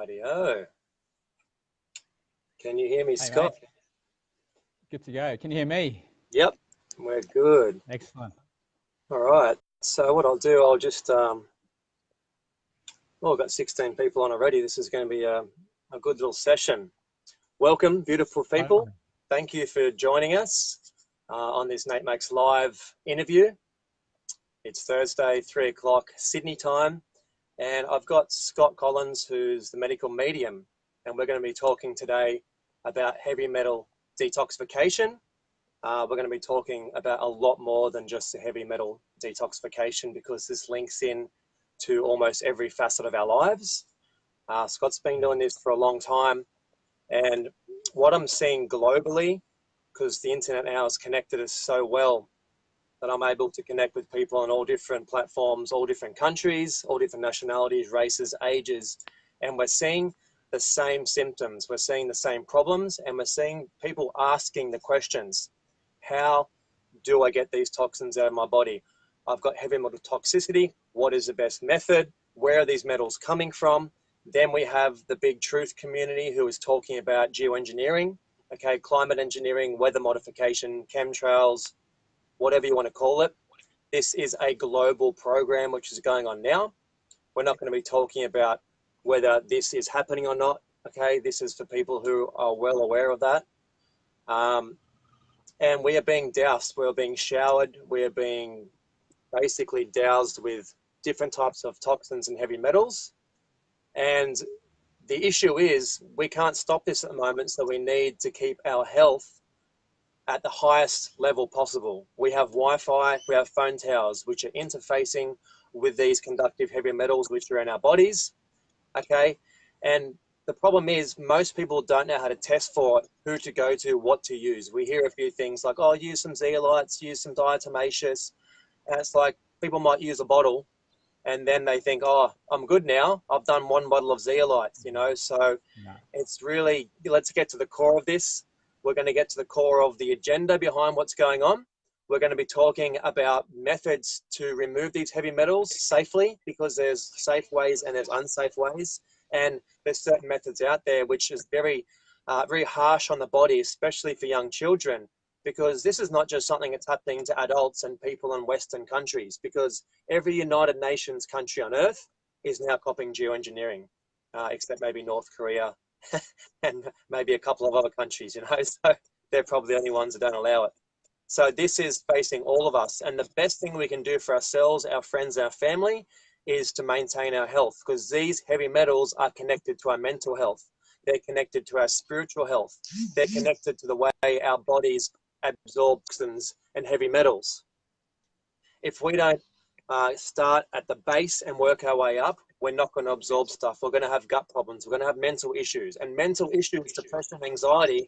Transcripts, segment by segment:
Rightio. Can you hear me, Hey, Scott? mate. Good to go. Can you hear me? Yep, we're good. Excellent. All right. So what I'll do, I'll just, well, I've got 16 people on already. This is going to be a good little session. Welcome, beautiful people. Thank you for joining us on this Nate Makes Live interview. It's Thursday, 3 o'clock Sydney time. And I've got Scott Collins, who's the medical medium. And we're going to be talking today about heavy metal detoxification. We're going to be talking about a lot more than just the heavy metal detoxification, because this links in to almost every facet of our lives. Scott's been doing this for a long time. And what I'm seeing globally, because the internet now has connected us so well, that I'm able to connect with people on all different platforms, all different countries, all different nationalities, races, ages, and we're seeing the same symptoms, we're seeing the same problems, and we're seeing people asking the questions. How do I get these toxins out of my body? I've got heavy metal toxicity. What is the best method? Where are these metals coming from? Then we have the big truth community who is talking about geoengineering, okay, climate engineering, weather modification, chemtrails, whatever you want to call it. This is a global program which is going on now. We're not going to be talking about whether this is happening or not. Okay, this is for people who are well aware of that. And we are being doused, we're being showered, we're being basically doused with different types of toxins and heavy metals. And the issue is we can't stop this at the moment, so we need to keep our health at the highest level possible. We have Wi-Fi, we have phone towers, which are interfacing with these conductive heavy metals, which are in our bodies, okay? And the problem is most people don't know how to test for it, who to go to, what to use. We hear a few things like, oh, use some zeolites, use some diatomaceous, and it's like people might use a bottle and then they think, oh, I'm good now. I've done one bottle of zeolites, you know? So It's really, let's get to the core of this. We're going to get to the core of the agenda behind what's going on. We're going to be talking about methods to remove these heavy metals safely, because there's safe ways and there's unsafe ways. And there's certain methods out there which is very, very harsh on the body, especially for young children, because this is not just something that's happening to adults and people in Western countries, because every United Nations country on earth is now copying geoengineering, except maybe North Korea, and maybe a couple of other countries, you know, so they're probably the only ones that don't allow it. So this is facing all of us. And the best thing we can do for ourselves, our friends, our family, is to maintain our health, because these heavy metals are connected to our mental health. They're connected to our spiritual health. They're connected to the way our bodies absorb toxins and heavy metals. If we don't start at the base and work our way up, we're not going to absorb stuff. We're going to have gut problems. We're going to have mental issues. And mental issues, depression, anxiety,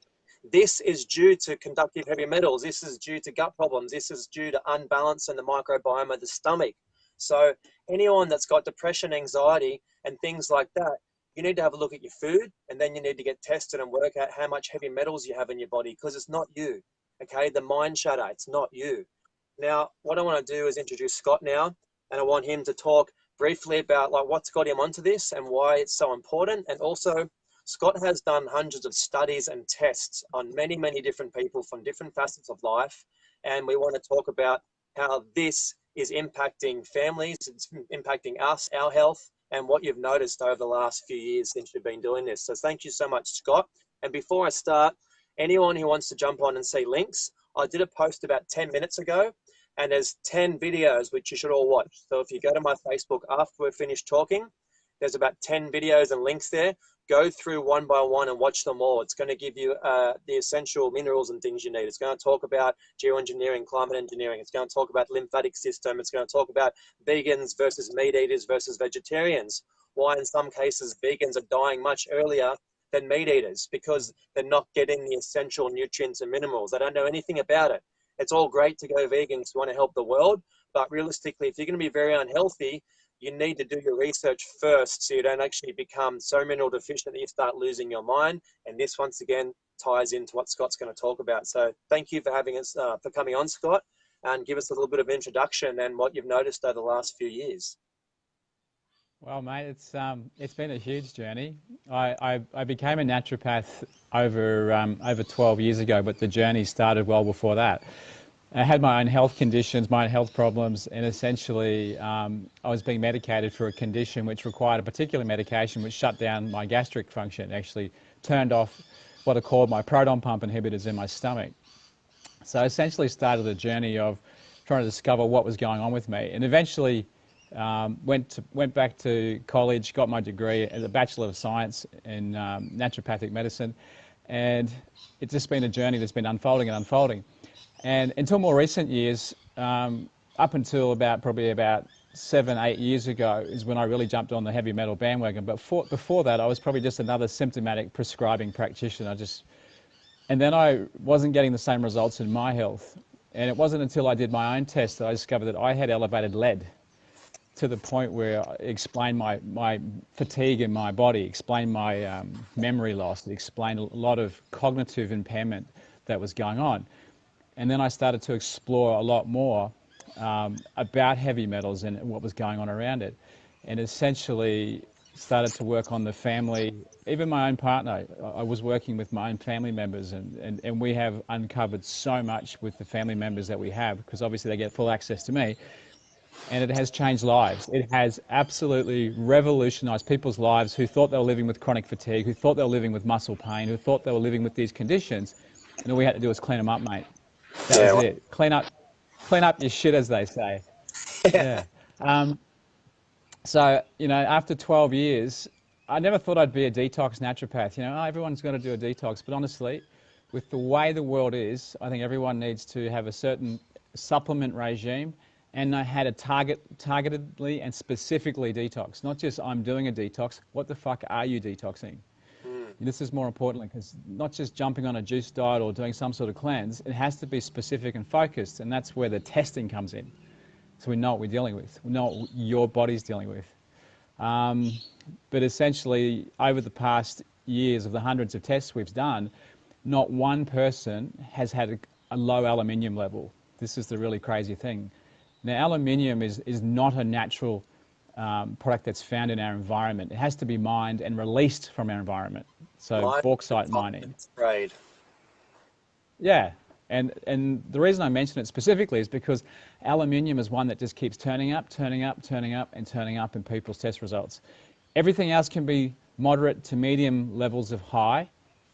this is due to conductive heavy metals. This is due to gut problems. This is due to unbalance in the microbiome of the stomach. So anyone that's got depression, anxiety, and things like that, you need to have a look at your food, and then you need to get tested and work out how much heavy metals you have in your body, because it's not you, okay? The mind shatter, it's not you. Now, what I want to do is introduce Scott now, and I want him to talk briefly about like what's got him onto this and why it's so important. And also, Scott has done hundreds of studies and tests on many, many different people from different facets of life. And we want to talk about how this is impacting families, it's impacting us, our health, and what you've noticed over the last few years since you've been doing this. So thank you so much, Scott. And before I start, anyone who wants to jump on and see links, I did a post about 10 minutes ago, and there's 10 videos which you should all watch. So if you go to my Facebook after we're finished talking, there's about 10 videos and links there. Go through one by one and watch them all. It's going to give you the essential minerals and things you need. It's going to talk about geoengineering, climate engineering. It's going to talk about lymphatic system. It's going to talk about vegans versus meat eaters versus vegetarians. Why in some cases vegans are dying much earlier than meat eaters, because they're not getting the essential nutrients and minerals. They don't know anything about it. It's all great to go vegan because you want to help the world, but realistically, if you're going to be very unhealthy, you need to do your research first so you don't actually become so mineral deficient that you start losing your mind. And this, once again, ties into what Scott's going to talk about. So thank you for having us, for coming on, Scott, and give us a little bit of introduction and what you've noticed over the last few years. Well, mate, it's been a huge journey. I became a naturopath over 12 years ago, but the journey started well before that. I had my own health conditions, my own health problems, and essentially I was being medicated for a condition which required a particular medication which shut down my gastric function, actually turned off what are called my proton pump inhibitors in my stomach. So I essentially started a journey of trying to discover what was going on with me, and eventually went back to college, got my degree as a Bachelor of Science in naturopathic medicine, and it's just been a journey that's been unfolding and unfolding. And until more recent years, up until probably about 7, 8 years ago, is when I really jumped on the heavy metal bandwagon. But before that, I was probably just another symptomatic prescribing practitioner. And then I wasn't getting the same results in my health. And it wasn't until I did my own test that I discovered that I had elevated lead, to the point where it explained my fatigue in my body, explained my memory loss, it explained a lot of cognitive impairment that was going on. And then I started to explore a lot more about heavy metals and what was going on around it. And essentially started to work on the family, even my own partner. I was working with my own family members, and we have uncovered so much with the family members that we have, because obviously they get full access to me. And it has changed lives. It has absolutely revolutionized people's lives who thought they were living with chronic fatigue, who thought they were living with muscle pain, who thought they were living with these conditions. And all we had to do was clean them up, mate. That was it. Clean up your shit, as they say. Yeah. So, after 12 years, I never thought I'd be a detox naturopath. Everyone's got to do a detox. But honestly, with the way the world is, I think everyone needs to have a certain supplement regime and know how to targetedly and specifically detox. Not just I'm doing a detox. What the fuck are you detoxing? This is more importantly, because not just jumping on a juice diet or doing some sort of cleanse, it has to be specific and focused, and that's where the testing comes in. So we know what we're dealing with. We know what your body's dealing with. But essentially, over the past years of the hundreds of tests we've done, not one person has had a low aluminium level. This is the really crazy thing. Now, aluminium is not a natural product that's found in our environment. It has to be mined and released from our environment. So bauxite mining. Right. Yeah. And the reason I mention it specifically is because aluminium is one that just keeps turning up in people's test results. Everything else can be moderate to medium levels of high,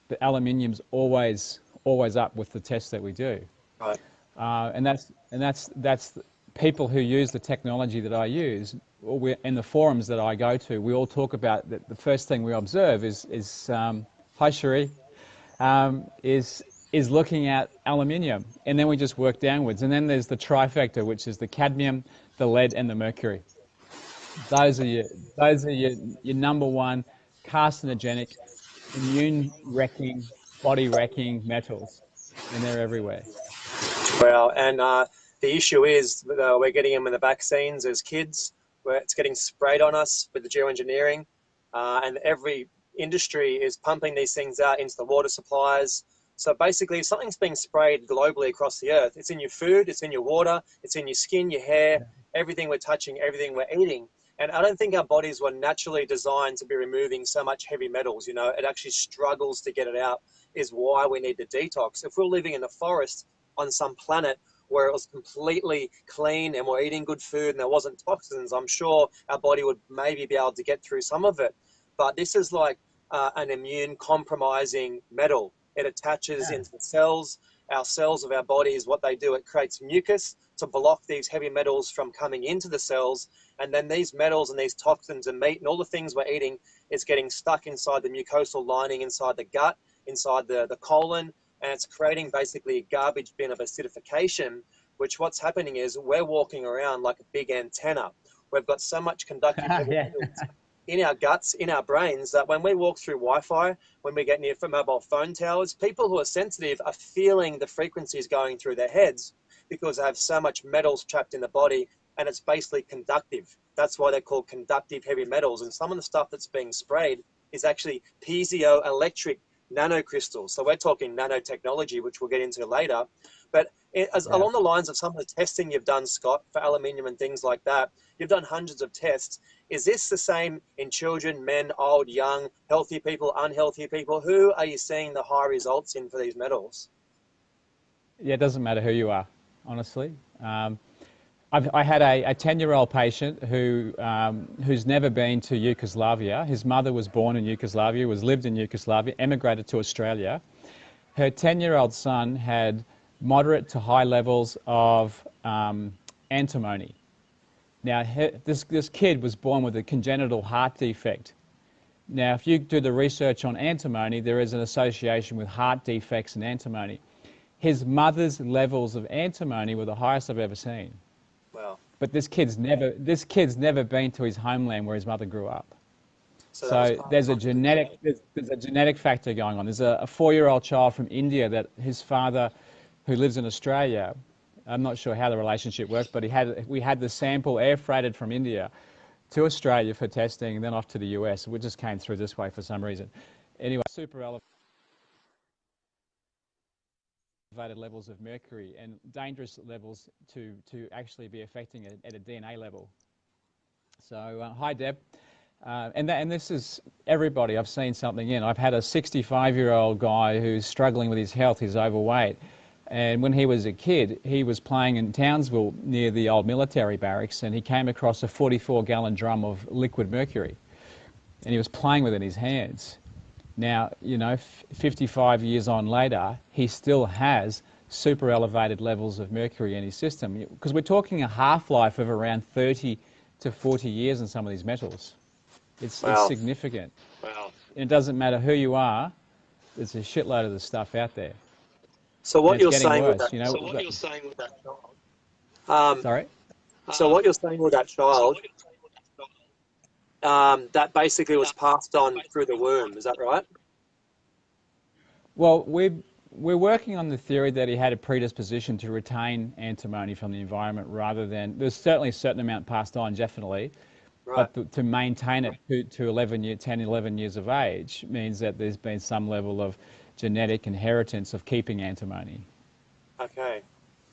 but aluminium's always up with the tests that we do. Right. And that's people who use the technology that I use, or in the forums that I go to, we all talk about that. The first thing we observe is hi Cherie, is looking at aluminium, and then we just work downwards. And then there's the trifecta, which is the cadmium, the lead, and the mercury. Those are your number one carcinogenic, immune-wrecking, body-wrecking metals, and they're everywhere. Well, and the issue is we're getting them in the vaccines as kids, where it's getting sprayed on us with the geoengineering, and every industry is pumping these things out into the water supplies. So basically, if something's being sprayed globally across the earth, it's in your food, it's in your water, it's in your skin, your hair, everything we're touching, everything we're eating. And I don't think our bodies were naturally designed to be removing so much heavy metals. It actually struggles to get it out, is why we need to detox. If we're living in the forest on some planet where it was completely clean and we're eating good food and there wasn't toxins, I'm sure our body would maybe be able to get through some of it. But this is like an immune compromising metal. It attaches into the cells. Our cells of our body is what they do. It creates mucus to block these heavy metals from coming into the cells. And then these metals and these toxins and meat and all the things we're eating is getting stuck inside the mucosal lining, inside the gut, inside the colon. And it's creating basically a garbage bin of acidification, which what's happening is we're walking around like a big antenna. We've got so much conductive heavy metals in our guts, in our brains, that when we walk through Wi-Fi, when we get near mobile phone towers, people who are sensitive are feeling the frequencies going through their heads because they have so much metals trapped in the body, and it's basically conductive. That's why they're called conductive heavy metals. And some of the stuff that's being sprayed is actually piezoelectric nanocrystals. So we're talking nanotechnology, which we'll get into later. But Yeah. Along the lines of some of the testing you've done, Scott, for aluminium and things like that, you've done hundreds of tests. Is this the same in children, men, old, young, healthy people, unhealthy people? Who are you seeing the high results in for these metals? Yeah, it doesn't matter who you are, honestly. I had a 10-year-old patient who's never been to Yugoslavia. His mother was born in Yugoslavia, lived in Yugoslavia, emigrated to Australia. Her 10-year-old son had moderate to high levels of antimony. Now, this kid was born with a congenital heart defect. Now, if you do the research on antimony, there is an association with heart defects and antimony. His mother's levels of antimony were the highest I've ever seen. Wow. But this kid's never been to his homeland where his mother grew up. So that was So part there's a of it. genetic factor going on. There's a 4-year-old child from India that his father, who lives in Australia, I'm not sure how the relationship worked, but we had the sample air freighted from India to Australia for testing and then off to the US. We just came through this way for some reason. Anyway, super elevated levels of mercury and dangerous levels to actually be affecting it at a DNA level. So hi Deb. And this is everybody. I've seen something in. I've had a 65-year-old guy who's struggling with his health. He's overweight. And when he was a kid, he was playing in Townsville near the old military barracks, and he came across a 44-gallon drum of liquid mercury. And he was playing with it in his hands. Now, 55 years on later, he still has super elevated levels of mercury in his system. Because we're talking a half-life of around 30 to 40 years in some of these metals. It's significant. Wow. And it doesn't matter who you are, there's a shitload of this stuff out there. So what And you're it's getting saying with worse, that, Sorry? so what you're saying with that child, that basically was passed on through the womb, is that right? Well, we're working on the theory that he had a predisposition to retain antimony from the environment rather than... There's certainly a certain amount passed on, definitely. Right. But to maintain it to 10, 11 years of age means that there's been some level of genetic inheritance of keeping antimony. Okay.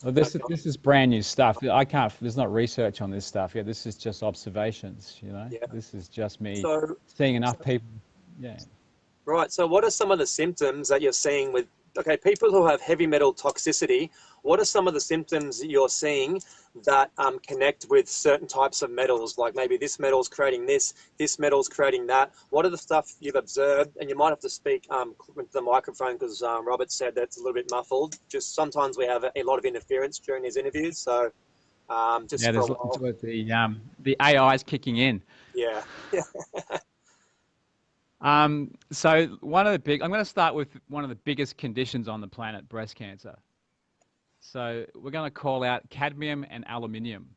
Well, this is brand new stuff. There's not research on this stuff yet. This is just observations, Yeah. This is just me So, seeing enough people. Yeah. right. So what are some of the symptoms that you're seeing with, people who have heavy metal toxicity? What are some of the symptoms that you're seeing that connect with certain types of metals? Like maybe this metal's creating this metal's creating that. What are the stuff you've observed? And you might have to speak with the microphone because Robert said that it's a little bit muffled. Just sometimes we have a lot of interference during these interviews. So just Yeah, for a there's while. the AI's kicking in. Yeah. So I'm going to start with one of the biggest conditions on the planet, breast cancer. So we're going to call out cadmium and aluminium.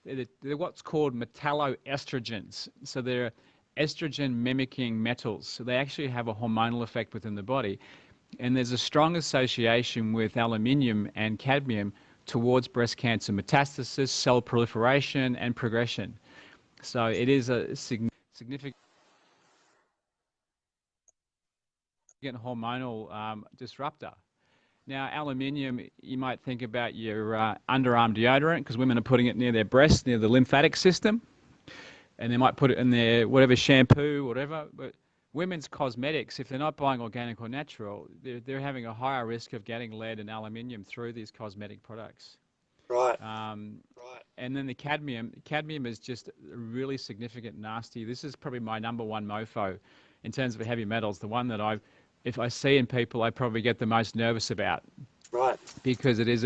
They're what's called metalloestrogens. So they're estrogen mimicking metals. So they actually have a hormonal effect within the body. And there's a strong association with aluminium and cadmium towards breast cancer metastasis, cell proliferation, and progression. So it is a significant hormonal disruptor. Now, aluminium, you might think about your underarm deodorant because women are putting it near their breasts, near the lymphatic system, and they might put it in their whatever shampoo, whatever. But women's cosmetics, if they're not buying organic or natural, they're having a higher risk of getting lead and aluminium through these cosmetic products. Right. And then the cadmium is just really significant, nasty. This is probably my number one mofo in terms of heavy metals, the one that if I see in people, I probably get the most nervous about. Right. Because it is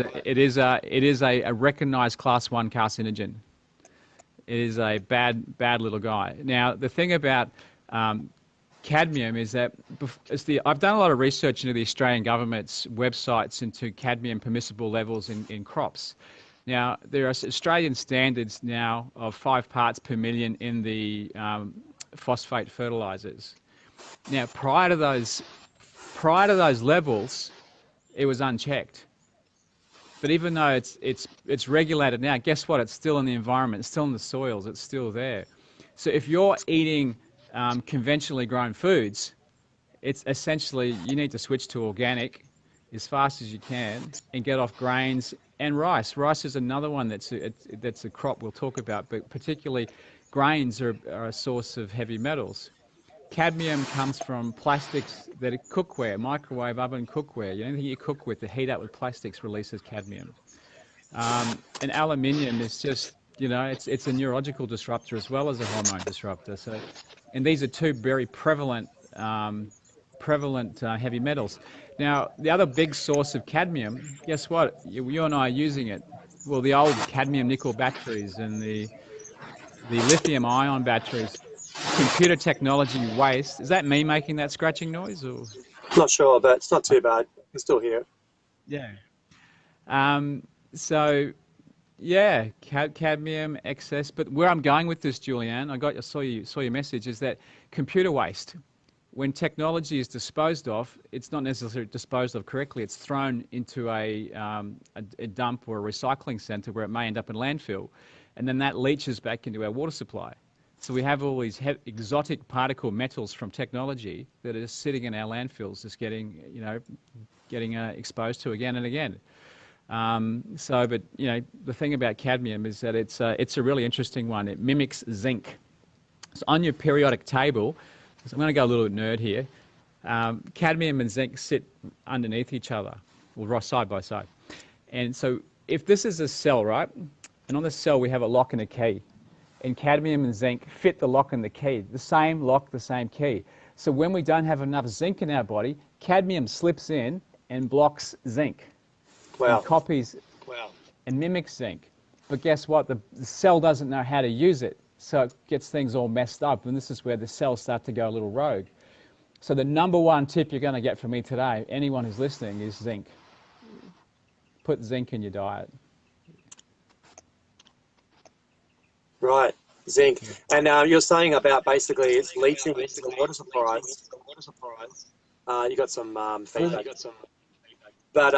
a recognized class 1 carcinogen. It is a bad little guy. Now, the thing about cadmium is that I've done a lot of research into the Australian government's websites into cadmium permissible levels in crops. Now, there are Australian standards now of 5 parts per million in the phosphate fertilizers. Now, prior to those levels, it was unchecked. But even though it's regulated now, guess what? It's still in the environment. It's still in the soils. It's still there. So if you're eating conventionally grown foods, it's essentially you need to switch to organic as fast as you can and get off grains and rice. Rice is another one that's a crop we'll talk about, but particularly grains are a source of heavy metals. Cadmium comes from plastics that are cookware, microwave oven cookware. Anything you cook with, the heat up with plastics releases cadmium. And aluminium is just, it's a neurological disruptor as well as a hormone disruptor. So, and these are two very prevalent heavy metals. Now, the other big source of cadmium, guess what? You and I are using it. Well, the old cadmium nickel batteries and the lithium ion batteries, computer technology waste. Is that me making that scratching noise? Or? Not sure, but it's not too bad. I can still hear it. Yeah. So, yeah, cadmium excess. But where I'm going with this, Julianne, I saw your message, is that computer waste. When technology is disposed of, it's not necessarily disposed of correctly. It's thrown into a dump or a recycling centre where it may end up in landfill, and then that leaches back into our water supply. So we have all these exotic particle metals from technology that are sitting in our landfills, just getting exposed to again and again. But the thing about cadmium is that it's a really interesting one. It mimics zinc. So on your periodic table, so I'm going to go a little nerd here. Cadmium and zinc sit underneath each other, or side by side. And so if this is a cell, right, and on the cell we have a lock and a key, and cadmium and zinc fit the lock and the key, the same lock, the same key. So when we don't have enough zinc in our body, cadmium slips in and blocks zinc. Wow. And copies and mimics zinc. But guess what? The cell doesn't know how to use it, so it gets things all messed up, and this is where the cells start to go a little rogue. So the number one tip you're going to get from me today, anyone who's listening, is zinc. Put zinc in your diet. Right, zinc. And you're saying about basically it's leaching into the water supplies. You got some feedback. But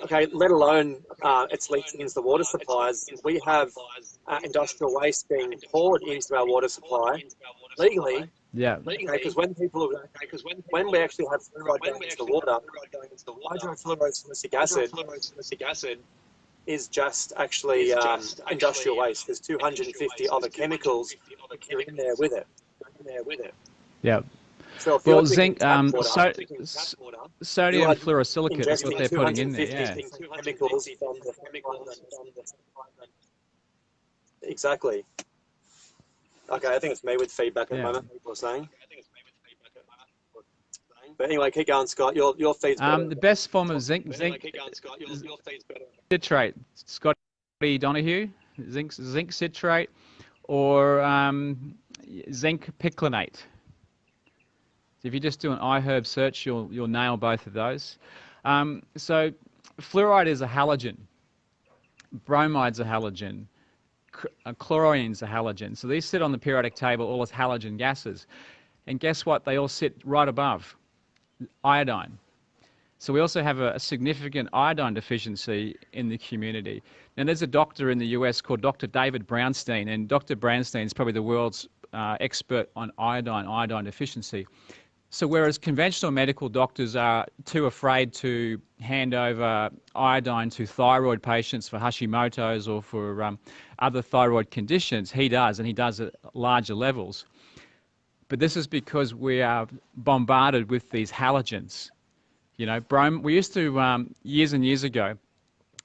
okay, let alone it's leaching into the water supplies. We have industrial waste being poured into our water supply legally. Yeah. Because when we actually have fluoride going into the water, hydrofluorosilicic acid is just actually industrial waste. There's 250 other chemicals that are in there with it. Yeah. So if well, zinc, sodium fluorosilicate is what they're putting in there. Yeah. Chemicals from exactly. Okay, I think it's me with feedback at the moment. People are saying. But anyway, keep going, Scott. Your feed's better. The best form of zinc citrate, Scotty Donahue, zinc citrate, or zinc piclinate. If you just do an iHerb search, you'll nail both of those. So fluoride is a halogen, bromide's a halogen, chlorine's a halogen. So these sit on the periodic table all as halogen gases. And guess what? They all sit right above iodine. So we also have a significant iodine deficiency in the community. Now there's a doctor in the US called Dr. David Brownstein, and Dr. Brownstein is probably the world's expert on iodine deficiency. So whereas conventional medical doctors are too afraid to hand over iodine to thyroid patients for Hashimoto's or for other thyroid conditions, he does, and he does at larger levels. But this is because we are bombarded with these halogens. You know, we used to, years and years ago,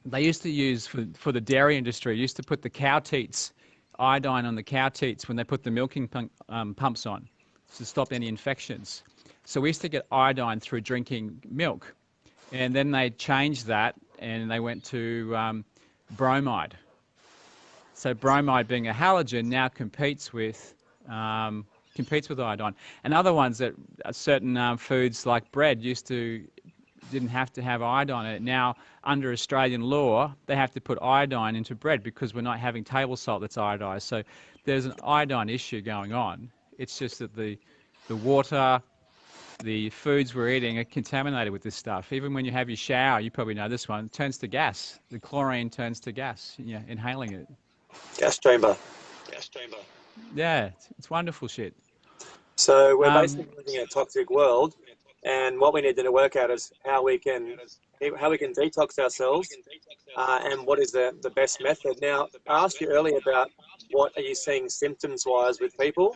they used to use, for the dairy industry, used to put the cow teats, iodine on the cow teats when they put the milking pumps on to stop any infections. So we used to get iodine through drinking milk. And then they changed that and they went to bromide. So bromide, being a halogen, now competes with iodine. And other ones that certain foods like bread didn't have to have iodine in it. Now, under Australian law, they have to put iodine into bread because we're not having table salt that's iodized. So there's an iodine issue going on. It's just that the water, the foods we're eating are contaminated with this stuff. Even when you have your shower, you probably know this one, it turns to gas. The chlorine turns to gas, inhaling it. Gas chamber. Yeah, it's wonderful shit. So we're basically living in a toxic world, And what we need to work out is how we can detox ourselves, and what is the best method. Now, I asked you earlier about what are you seeing symptoms-wise with people,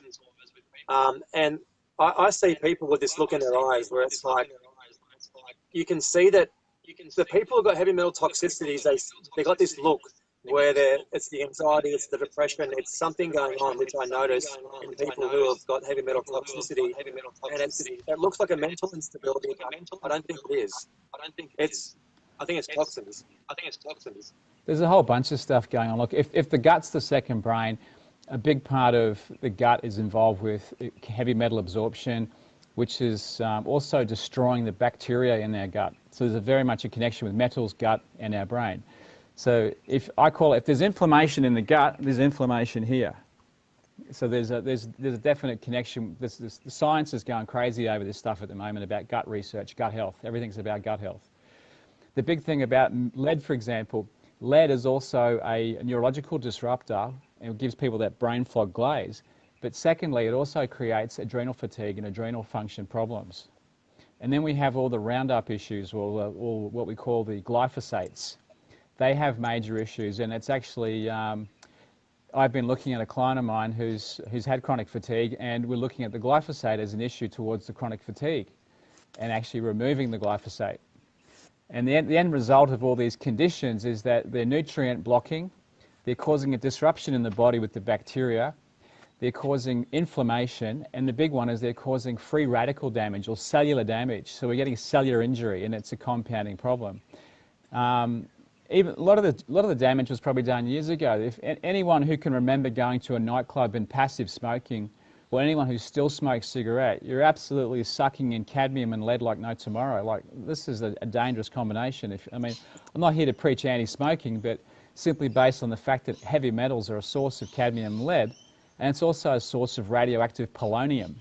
and I see people with this look in their eyes where it's like you can see that the people who've got heavy metal toxicities, they got this look where it's the anxiety, it's the depression, it's something going on, which I notice in people who have got heavy metal toxicity, and it looks like a mental instability, but I don't think it is. I think it's toxins. There's a whole bunch of stuff going on. Look, if the gut's the second brain, a big part of the gut is involved with heavy metal absorption, which is also destroying the bacteria in our gut. So there's very much a connection with metals, gut, and our brain. So if there's inflammation in the gut, there's inflammation here. So there's a definite connection. The science is going crazy over this stuff at the moment about gut research, gut health. Everything's about gut health. The big thing about lead, for example, lead is also a neurological disruptor, and it gives people that brain fog glaze. But secondly, it also creates adrenal fatigue and adrenal function problems. And then we have all the Roundup issues, or what we call the glyphosates. They have major issues, and it's actually, I've been looking at a client of mine who's had chronic fatigue, and we're looking at the glyphosate as an issue towards the chronic fatigue and actually removing the glyphosate. And the end result of all these conditions is that they're nutrient blocking, they're causing a disruption in the body with the bacteria, they're causing inflammation, and the big one is they're causing free radical damage or cellular damage. So we're getting cellular injury, and it's a compounding problem. Even a lot of the damage was probably done years ago. If anyone who can remember going to a nightclub and passive smoking, or anyone who still smokes cigarette, you're absolutely sucking in cadmium and lead like no tomorrow. Like, this is a dangerous combination. I mean, I'm not here to preach anti-smoking, but simply based on the fact that heavy metals are a source of cadmium and lead, and it's also a source of radioactive polonium.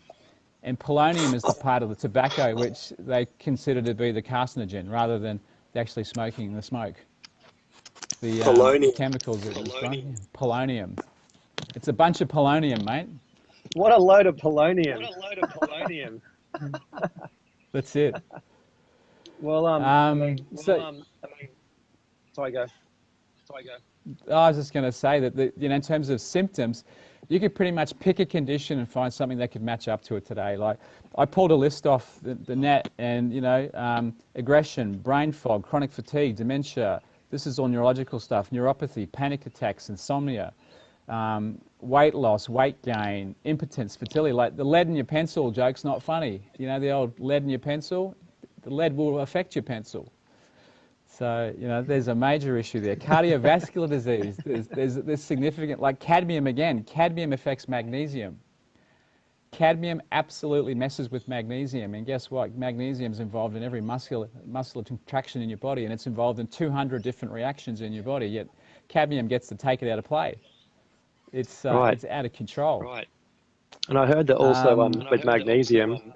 And polonium is the part of the tobacco which they consider to be the carcinogen, rather than actually smoking the smoke. The chemicals that are polonium. Polonium. It's a bunch of polonium, mate. What a load of polonium. That's it. Well, sorry, go. I was just going to say that in terms of symptoms, you could pretty much pick a condition and find something that could match up to it today. Like, I pulled a list off the net, and aggression, brain fog, chronic fatigue, dementia. This is all neurological stuff: neuropathy, panic attacks, insomnia, weight loss, weight gain, impotence, fertility. Like, the lead in your pencil joke's not funny. You know, the old lead in your pencil? The lead will affect your pencil. So, there's a major issue there. Cardiovascular disease, there's significant, like cadmium again. Cadmium affects magnesium. Cadmium absolutely messes with magnesium, and guess what? Magnesium's involved in every muscular contraction in your body, and it's involved in 200 different reactions in your body, yet cadmium gets to take it out of play. It's out of control. Right. And I heard that also with magnesium,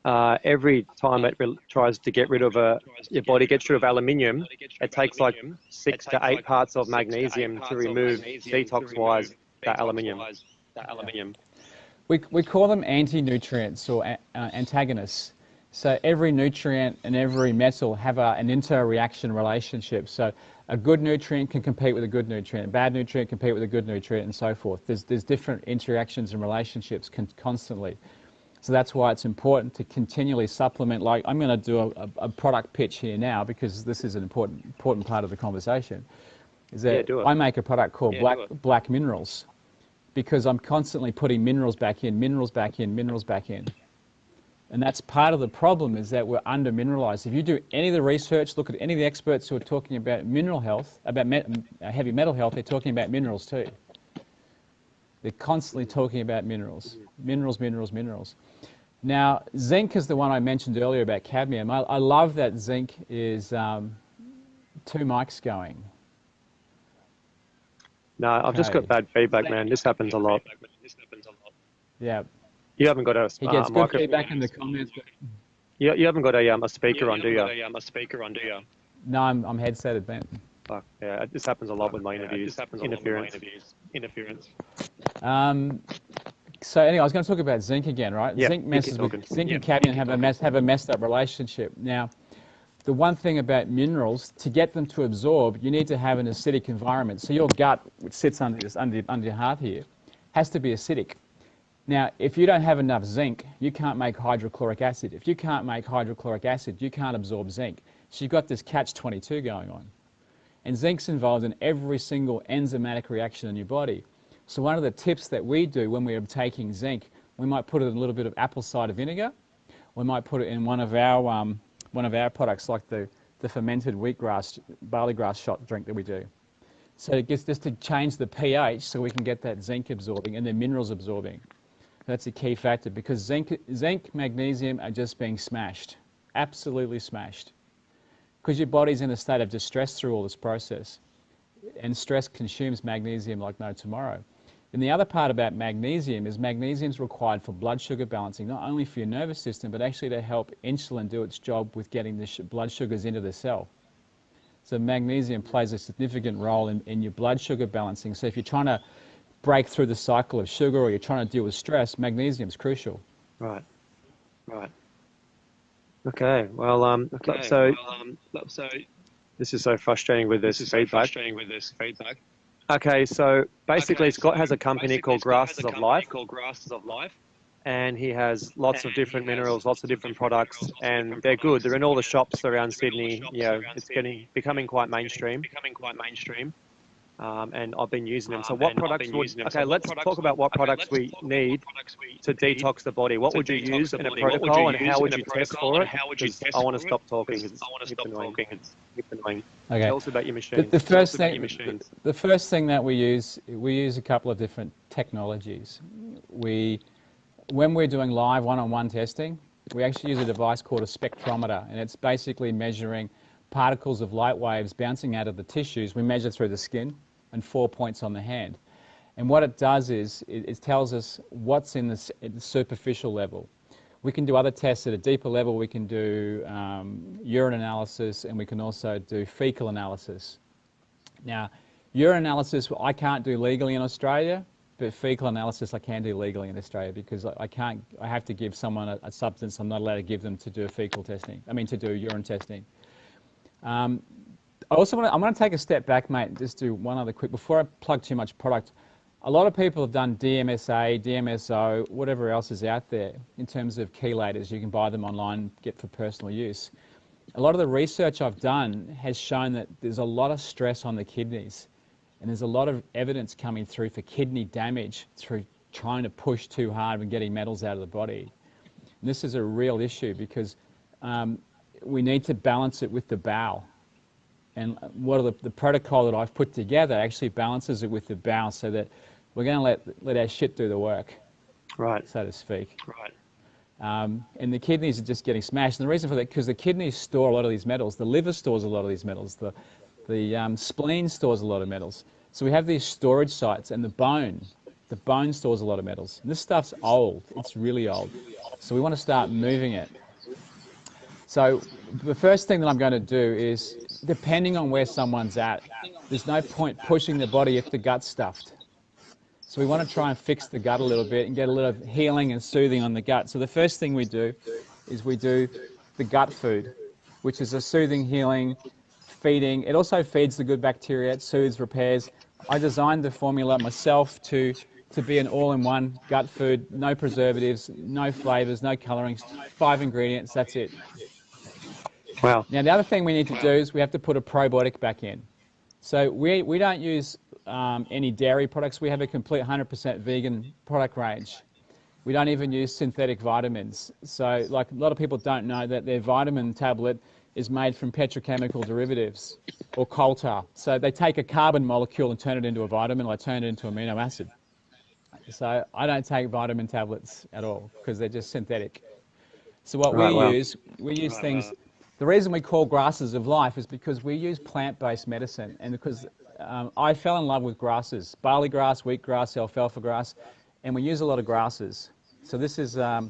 every time it tries to get rid of your body gets rid of aluminium, it takes like 6 to 8 parts of magnesium to remove detox-wise that aluminium. We call them anti-nutrients or antagonists. So every nutrient and every metal have an inter-reaction relationship. So a good nutrient can compete with a good nutrient, a bad nutrient compete with a good nutrient, and so forth. There's different interactions and relationships constantly. So that's why it's important to continually supplement. Like, I'm going to do a product pitch here now, because this is an important part of the conversation. Is that I make a product called Black Minerals, because I'm constantly putting minerals back in, minerals back in, minerals back in. And that's part of the problem, is that we're under-mineralized. If you do any of the research, look at any of the experts who are talking about mineral health, about heavy metal health, they're talking about minerals too. They're constantly talking about minerals. Minerals, minerals, minerals. Now, zinc is the one I mentioned earlier about cadmium. I love that zinc is 2 mics going. No, I've just got bad feedback, man. This happens a lot. Yeah. You haven't got a he gets good feedback in the comments. You haven't got a speaker on, do you? No, I'm headseted, Ben. Fuck, yeah, this happens a lot with my interviews. Interference. So anyway, I was going to talk about zinc again, right? Yeah, Zinc you keep messes talking. with zinc and cadmium have a messed up relationship. Now, the one thing about minerals, to get them to absorb, you need to have an acidic environment. So your gut, which sits under your heart here, has to be acidic. Now, if you don't have enough zinc, you can't make hydrochloric acid. If you can't make hydrochloric acid, you can't absorb zinc. So you've got this catch-22 going on. And zinc's involved in every single enzymatic reaction in your body. So one of the tips that we do when we're taking zinc, we might put it in a little bit of apple cider vinegar. We might put it in one of our products, like the fermented wheatgrass, barley grass shot drink that we do. So it gets just to change the pH so we can get that zinc absorbing and the minerals absorbing. That's a key factor, because zinc, magnesium are just being smashed, absolutely smashed. Because your body's in a state of distress through all this process. And stress consumes magnesium like no tomorrow. And the other part about magnesium is magnesium's required for blood sugar balancing, not only for your nervous system, but actually to help insulin do its job with getting the blood sugars into the cell. So magnesium plays a significant role in your blood sugar balancing. So if you're trying to break through the cycle of sugar, or you're trying to deal with stress, magnesium's crucial. Right. Okay. Well, so this is so frustrating with this feedback. Okay, so basically Scott has a company called Grasses of Life, and he has lots of different minerals, lots of different products, and they're good. They're in all the shops around Sydney. You know, it's becoming quite mainstream. And I've been using them. So what products okay, let's talk about what products we need to detox the body. What would you use in a protocol, and how would you test for it? Because I want to stop talking. It's annoying. Okay. Tell us about your machine. The first thing that we use a couple of different technologies. When we're doing live one-on-one testing, we actually use a device called a spectrometer, and it's basically measuring particles of light waves bouncing out of the tissues. We measure through the skin and 4 points on the hand. And what it does is it tells us what's in the superficial level. We can do other tests at a deeper level. We can do urine analysis, and we can also do fecal analysis. Now, urine analysis I can't do legally in Australia, but fecal analysis I can do legally in Australia, because I have to give someone a substance I'm not allowed to give them to do to do urine testing. I'm going to take a step back, mate, and just do one other quick, before I plug too much product. A lot of people have done DMSA, DMSO, whatever else is out there in terms of chelators. You can buy them online, get for personal use. A lot of the research I've done has shown that there's a lot of stress on the kidneys, and there's a lot of evidence coming through for kidney damage through trying to push too hard and getting metals out of the body. And this is a real issue, because we need to balance it with the bowel. And the protocol that I've put together actually balances it with the bowel, so that we're going to let our shit do the work, right, so to speak. And the kidneys are just getting smashed. And the reason for that, because the kidneys store a lot of these metals, the liver stores a lot of these metals, the spleen stores a lot of metals. So we have these storage sites, and the bone stores a lot of metals. And this stuff's old. It's really old. So we want to start moving it. So the first thing that I'm going to do is, depending on where someone's at, there's no point pushing the body if the gut's stuffed. So we want to try and fix the gut a little bit and get a little healing and soothing on the gut. So the first thing we do is we do the gut food, which is a soothing, healing, feeding. It also feeds the good bacteria, it soothes, repairs. I designed the formula myself to be an all-in-one gut food, no preservatives, no flavors, no colorings, 5 ingredients, that's it. Wow. Now, the other thing we need to do is we have to put a probiotic back in. So we don't use any dairy products. We have a complete 100% vegan product range. We don't even use synthetic vitamins. So, like, a lot of people don't know that their vitamin tablet is made from petrochemical derivatives or coal tar. So they take a carbon molecule and turn it into a vitamin, or turn it into amino acid. So I don't take vitamin tablets at all, because they're just synthetic. So what we use things. The reason we call Grasses of Life is because we use plant-based medicine, and because I fell in love with grasses, barley grass, wheatgrass, alfalfa grass, and we use a lot of grasses. So this is a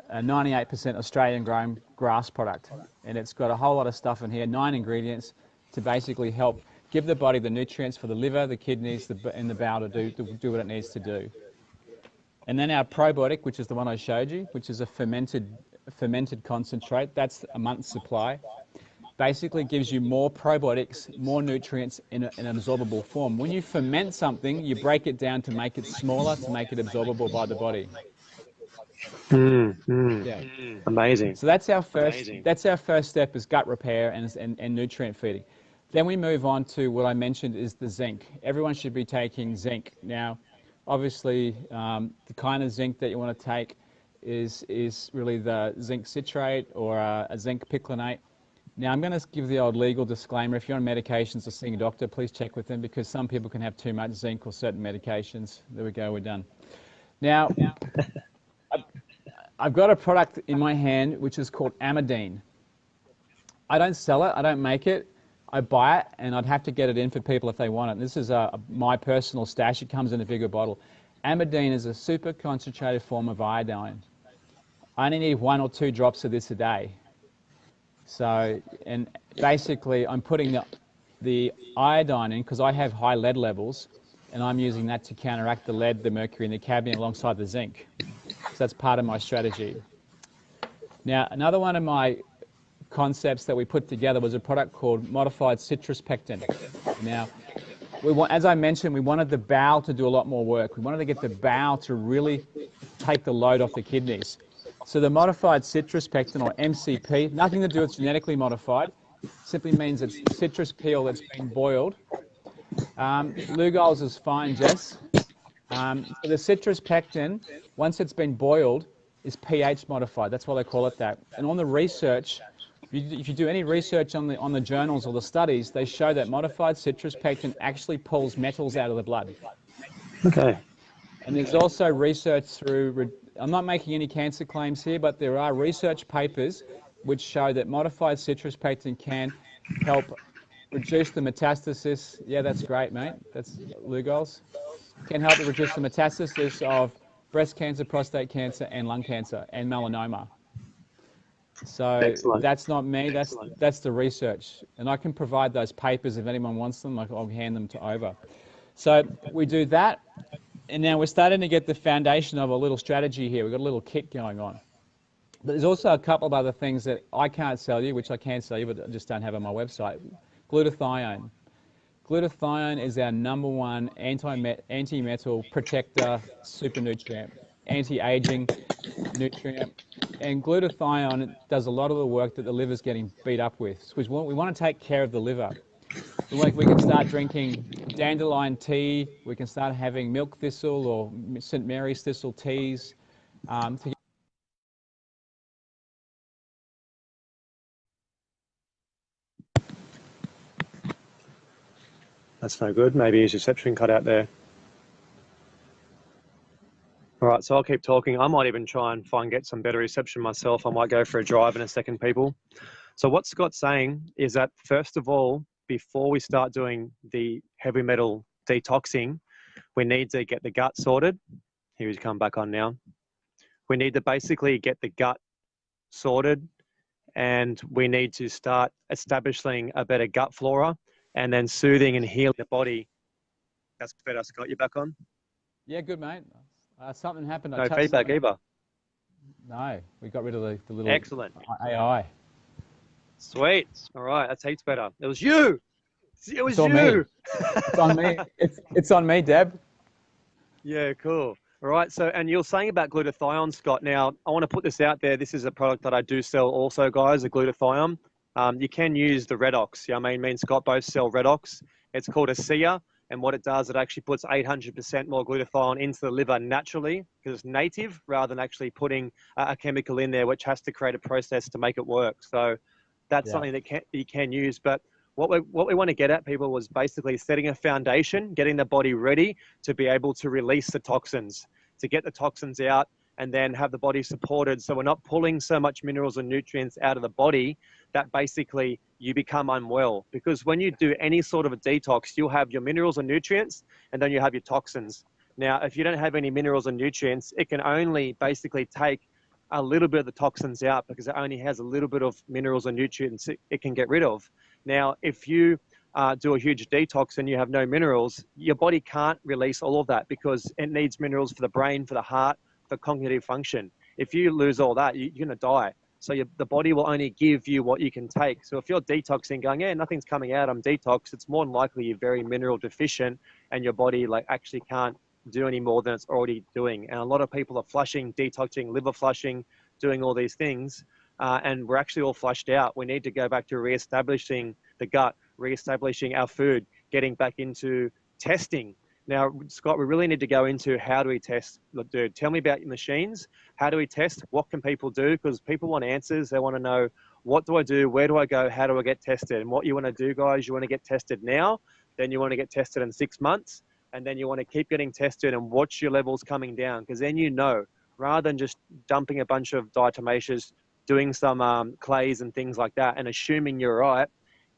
98% Australian-grown grass product, and it's got a whole lot of stuff in here, 9 ingredients, to basically help give the body the nutrients for the liver, the kidneys, and the bowel to do what it needs to do. And then our probiotic, which is the one I showed you, which is a fermented concentrate. That's a month's supply. Basically gives you more probiotics, more nutrients in an absorbable form. When you ferment something, you break it down to make it smaller, to make it absorbable by the body. Yeah. Amazing. So that's our first step, is gut repair and nutrient feeding. Then we move on to what I mentioned is the zinc. Everyone should be taking zinc. Now, obviously, the kind of zinc that you want to take is really the zinc citrate or a zinc piclinate. Now, I'm going to give the old legal disclaimer. If you're on medications or seeing a doctor, please check with them, because some people can have too much zinc or certain medications. There we go, we're done. Now, I've got a product in my hand which is called amidine. I don't sell it, I don't make it. I buy it, and I'd have to get it in for people if they want it. This is my personal stash. It comes in a bigger bottle. Amidine is a super concentrated form of iodine. I only need 1 or 2 drops of this a day. So, and basically I'm putting the iodine in because I have high lead levels, and I'm using that to counteract the lead, the mercury, and the cadmium alongside the zinc. So that's part of my strategy. Now, another one of my concepts that we put together was a product called modified citrus pectin. Now, as I mentioned, we wanted the bowel to do a lot more work. We wanted to get the bowel to really take the load off the kidneys. So the modified citrus pectin, or MCP, nothing to do with genetically modified, simply means it's citrus peel that's been boiled. Lugol's is fine, Jess. So the citrus pectin, once it's been boiled, is pH modified. That's why they call it that. And on the research, if you do any research on the journals or the studies, they show that modified citrus pectin actually pulls metals out of the blood. Okay. And there's also research through, I'm not making any cancer claims here, but there are research papers which show that modified citrus pectin can help reduce the metastasis. Yeah, that's great, mate. That's Lugol's. Can help reduce the metastasis of breast cancer, prostate cancer, and lung cancer, and melanoma. So Excellent. That's not me, that's the research. And I can provide those papers if anyone wants them. I'll hand them over. So we do that, and now we're starting to get the foundation of a little strategy here. We've got a little kit going on. But there's also a couple of other things that I can't sell you, which I can sell you, but I just don't have on my website. Glutathione. Glutathione is our #1 anti-metal protector super nutrient, anti-aging nutrient. And glutathione does a lot of the work that the liver's getting beat up with. We want to take care of the liver. We can start drinking dandelion tea. We can start having milk thistle or St. Mary's thistle teas. That's no good. Maybe his reception cut out there. All right, so I'll keep talking. I might even try and get some better reception myself. I might go for a drive in a second, people. So what Scott's saying is that, first of all, before we start doing the heavy metal detoxing, we need to get the gut sorted. Here he's come back on now. We need to basically get the gut sorted, and we need to start establishing a better gut flora and then soothing and healing the body. That's better, Scott. You back on? Yeah, good, mate. Something happened. No feedback either. No, we got rid of the little Excellent. AI. Sweet. All right, that's heaps better. It was you. It was it's on you. Me. It's on me. It's on me, Deb. Yeah, cool. All right. So, and you're saying about glutathione, Scott. Now, I want to put this out there. This is a product that I do sell also, guys, the glutathione. You can use the Redox. Yeah, me and Scott both sell Redox. It's called a SIA. And what it does, it actually puts 800% more glutathione into the liver naturally, because it's native, rather than actually putting a chemical in there, which has to create a process to make it work. So that's something that you can use. But what we want to get at, people, was basically setting a foundation, getting the body ready to be able to release the toxins, to get the toxins out, and then have the body supported. So we're not pulling so much minerals and nutrients out of the body that basically you become unwell. Because when you do any sort of a detox, you'll have your minerals and nutrients, and then you have your toxins. Now, if you don't have any minerals and nutrients, it can only basically take a little bit of the toxins out, because it only has a little bit of minerals and nutrients it can get rid of. Now, if you do a huge detox and you have no minerals, your body can't release all of that because it needs minerals for the brain, for the heart, for cognitive function. If you lose all that, you're going to die. So the body will only give you what you can take. So if you're detoxing, going, yeah, nothing's coming out, I'm detox, it's more than likely you're very mineral deficient and your body like actually can't do any more than it's already doing. And a lot of people are flushing, detoxing, liver flushing, doing all these things. And we're actually all flushed out. We need to go back to reestablishing the gut, reestablishing our food, getting back into testing. Now, Scott, we really need to go into how do we test. Look, dude, tell me about your machines. How do we test? What can people do? Because people want answers. They want to know, what do I do? Where do I go? How do I get tested? And what you want to do, guys, you want to get tested now. Then you want to get tested in 6 months. And then you want to keep getting tested and watch your levels coming down. Because then you know, rather than just dumping a bunch of diatomaceous, doing some clays and things like that and assuming you're right,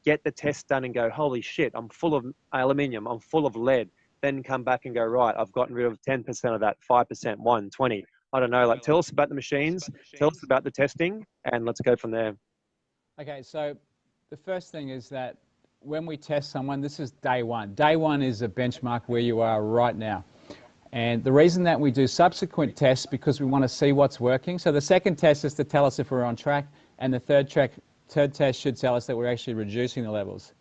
get the test done and go, holy shit, I'm full of aluminium, I'm full of lead. Then come back and go, right, I've gotten rid of 10% of that, 5%, 1, 20. I don't know, like tell us about the machines, tell us about the testing, and let's go from there. Okay, so the first thing is that when we test someone, this is day one. Day one is a benchmark where you are right now. And the reason that we do subsequent tests because we want to see what's working. So the second test is to tell us if we're on track, and the third test should tell us that we're actually reducing the levels.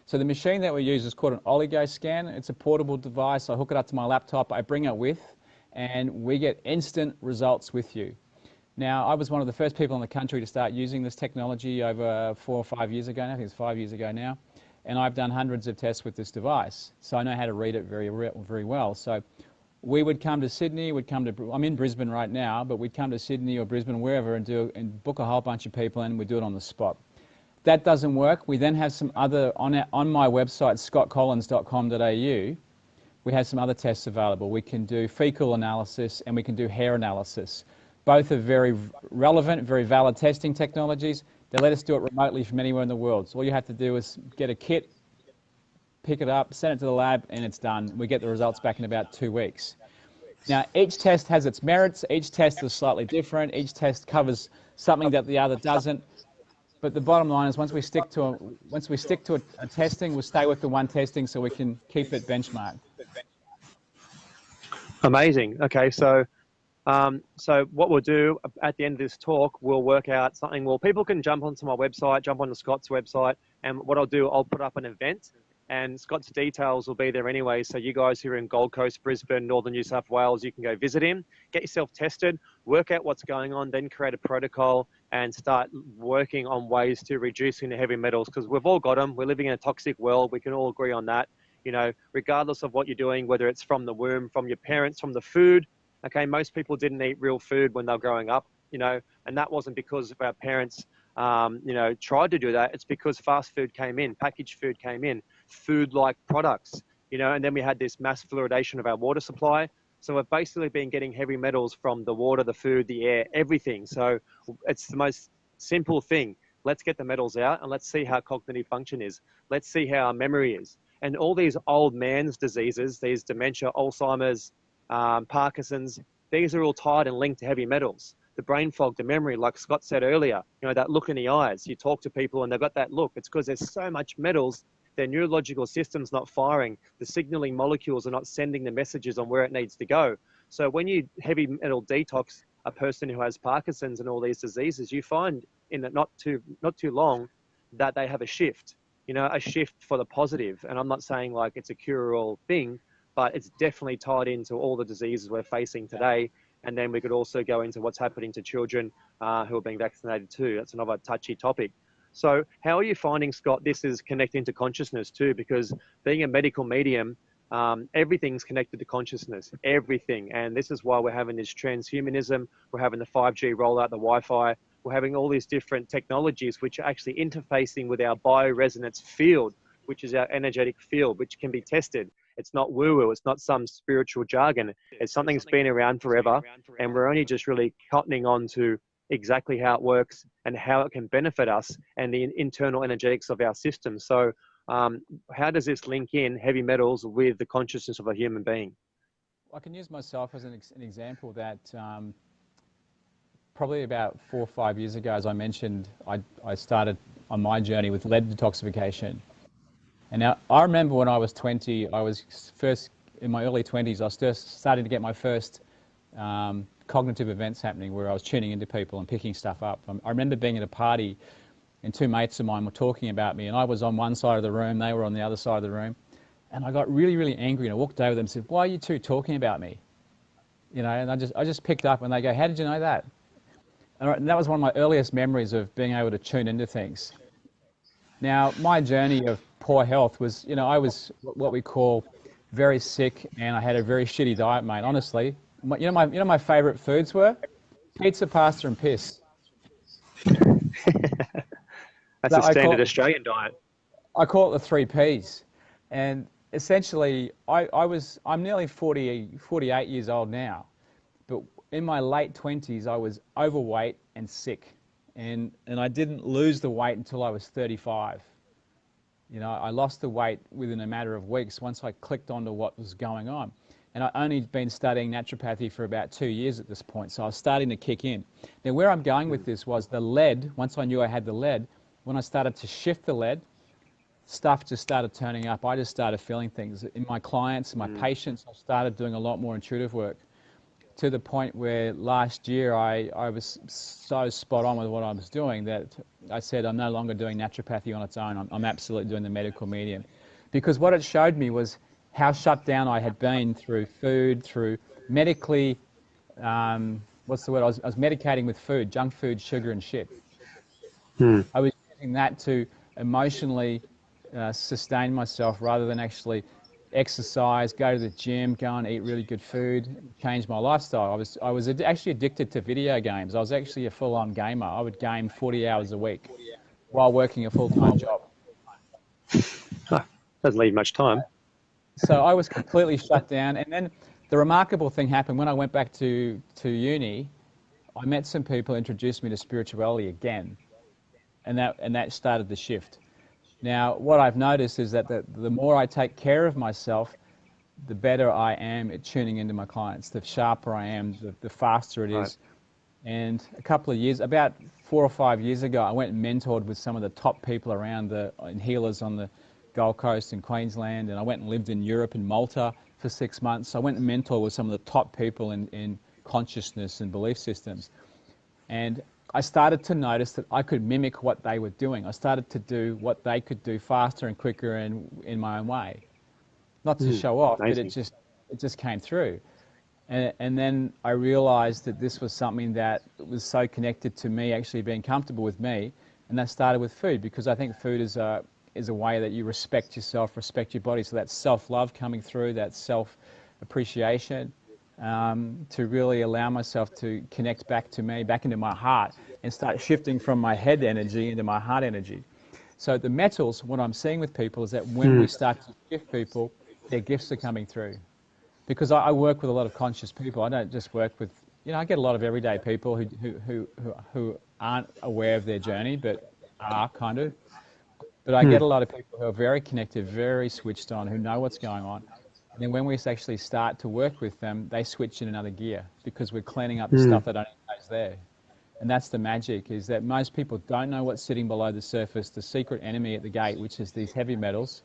So the machine that we use is called an OligoScan. It's a portable device. I hook it up to my laptop, I bring it with, and we get instant results with you. Now, I was one of the first people in the country to start using this technology over 4 or 5 years ago now. I think it's 5 years ago now. And I've done hundreds of tests with this device. So I know how to read it very well. So we would come to Sydney, I'm in Brisbane right now, but we'd come to Sydney or Brisbane, wherever, and book a whole bunch of people and we'd do it on the spot. That doesn't work. We then have some other, on my website, scottcollins.com.au, we have some other tests available. We can do fecal analysis and we can do hair analysis. Both are very relevant, very valid testing technologies. They let us do it remotely from anywhere in the world. So all you have to do is get a kit, pick it up, send it to the lab, and it's done. We get the results back in about 2 weeks. Now, each test has its merits. Each test is slightly different. Each test covers something that the other doesn't. But the bottom line is once we stick to a testing, we'll stay with the one testing so we can keep it benchmarked. Amazing. Okay, so what we'll do at the end of this talk, we'll work out something. Well, people can jump onto my website, jump onto Scott's website, and what I'll do, I'll put up an event, and Scott's details will be there anyway. So you guys who are in Gold Coast, Brisbane, Northern New South Wales, you can go visit him, get yourself tested, work out what's going on, then create a protocol and start working on ways to reducing the heavy metals, because we've all got them. We're living in a toxic world. We can all agree on that. You know, regardless of what you're doing, whether it's from the womb, from your parents, from the food. Okay, most people didn't eat real food when they were growing up, you know, and that wasn't because of our parents, you know, tried to do that. It's because fast food came in, packaged food came in, food-like products, you know, and then we had this mass fluoridation of our water supply. So we've basically been getting heavy metals from the water, the food, the air, everything. So it's the most simple thing. Let's get the metals out and let's see how cognitive function is. Let's see how our memory is. And all these old man's diseases, these dementia, Alzheimer's, Parkinson's, these are all tied and linked to heavy metals. The brain fog, the memory, like Scott said earlier, you know, that look in the eyes. You talk to people and they've got that look. It's because there's so much metals, their neurological system's not firing. The signaling molecules are not sending the messages on where it needs to go. So when you heavy metal detox a person who has Parkinson's and all these diseases, you find in that not too long that they have a shift, you know, a shift for the positive. And I'm not saying like it's a cure-all thing, but it's definitely tied into all the diseases we're facing today. And then we could also go into what's happening to children who are being vaccinated too. That's another touchy topic. So how are you finding, Scott, this is connecting to consciousness too? Because being a medical medium, everything's connected to consciousness, everything. And this is why we're having this transhumanism. We're having the 5G rollout, the Wi-Fi. We're having all these different technologies which are actually interfacing with our bioresonance field, which is our energetic field, which can be tested. It's not woo-woo. It's not some spiritual jargon. It's something that's been around forever. And we're only just really cottoning on to exactly how it works and how it can benefit us and the internal energetics of our system. So how does this link in heavy metals with the consciousness of a human being? I can use myself as an example that probably about 4 or 5 years ago, as I mentioned, I started on my journey with lead detoxification. And now I remember when I was 20, I was first in my early 20s. I was just starting to get my first cognitive events happening, where I was tuning into people and picking stuff up. I remember being at a party, and two mates of mine were talking about me, and I was on one side of the room, they were on the other side of the room, and I got really, really angry, and I walked over them and said, "Why are you two talking about me?" You know, and I just picked up, and they go, "How did you know that?" And that was one of my earliest memories of being able to tune into things. Now, my journey of poor health was, you know, I was what we call very sick, and I had a very shitty diet, mate. Honestly, you know my favourite foods were pizza, pasta, and piss. That's a standard Australian diet. I call it the 3 Ps. And essentially, I'm nearly 48 years old now. But in my late 20s, I was overweight and sick. And I didn't lose the weight until I was 35. You know, I lost the weight within a matter of weeks once I clicked onto what was going on. And I'd only been studying naturopathy for about 2 years at this point, so I was starting to kick in. Now, where I'm going with this was the lead. Once I knew I had the lead, when I started to shift the lead, stuff just started turning up. I just started feeling things. In my clients and my patients, I started doing a lot more intuitive work, to the point where last year I was so spot on with what I was doing that I said I'm no longer doing naturopathy on its own. I'm absolutely doing the medical medium. Because what it showed me was how shut down I had been through food, through medically, what's the word? I was medicating with food, junk food, sugar and shit. I was using that to emotionally sustain myself rather than actually exercise, go to the gym, go and eat really good food, change my lifestyle. I was actually addicted to video games. I was actually a full-on gamer. I would game 40 hours a week while working a full-time job. Doesn't leave much time. So I was completely shut down. And then the remarkable thing happened when I went back to uni. I met some people who introduced me to spirituality again, and that started the shift. Now, what I've noticed is that the more I take care of myself, the better I am at tuning into my clients. The sharper I am, the faster it is. Right. And a couple of years, about 4 or 5 years ago, I went and mentored with some of the top people around in healers on the Gold Coast and Queensland, and I went and lived in Europe and Malta for 6 months. I went and mentored with some of the top people in consciousness and belief systems. And I started to notice that I could mimic what they were doing. I started to do what they could do faster and quicker and in my own way. Not to show off, amazing. But it just came through. And then I realized that this was something that was so connected to me actually being comfortable with me, and that started with food, because I think food is a way that you respect yourself, respect your body. So that's self-love coming through, that self-appreciation, to really allow myself to connect back to me, back into my heart, and start shifting from my head energy into my heart energy. So the metals, what I'm seeing with people is that when we start to shift people, their gifts are coming through. Because I work with a lot of conscious people. I don't just work with, you know, I get a lot of everyday people who aren't aware of their journey, but are kind of. But I get a lot of people who are very connected, very switched on, who know what's going on. And then when we actually start to work with them, they switch in another gear, because we're cleaning up the stuff that don't know is there. And that's the magic, is that most people don't know what's sitting below the surface, the secret enemy at the gate, which is these heavy metals,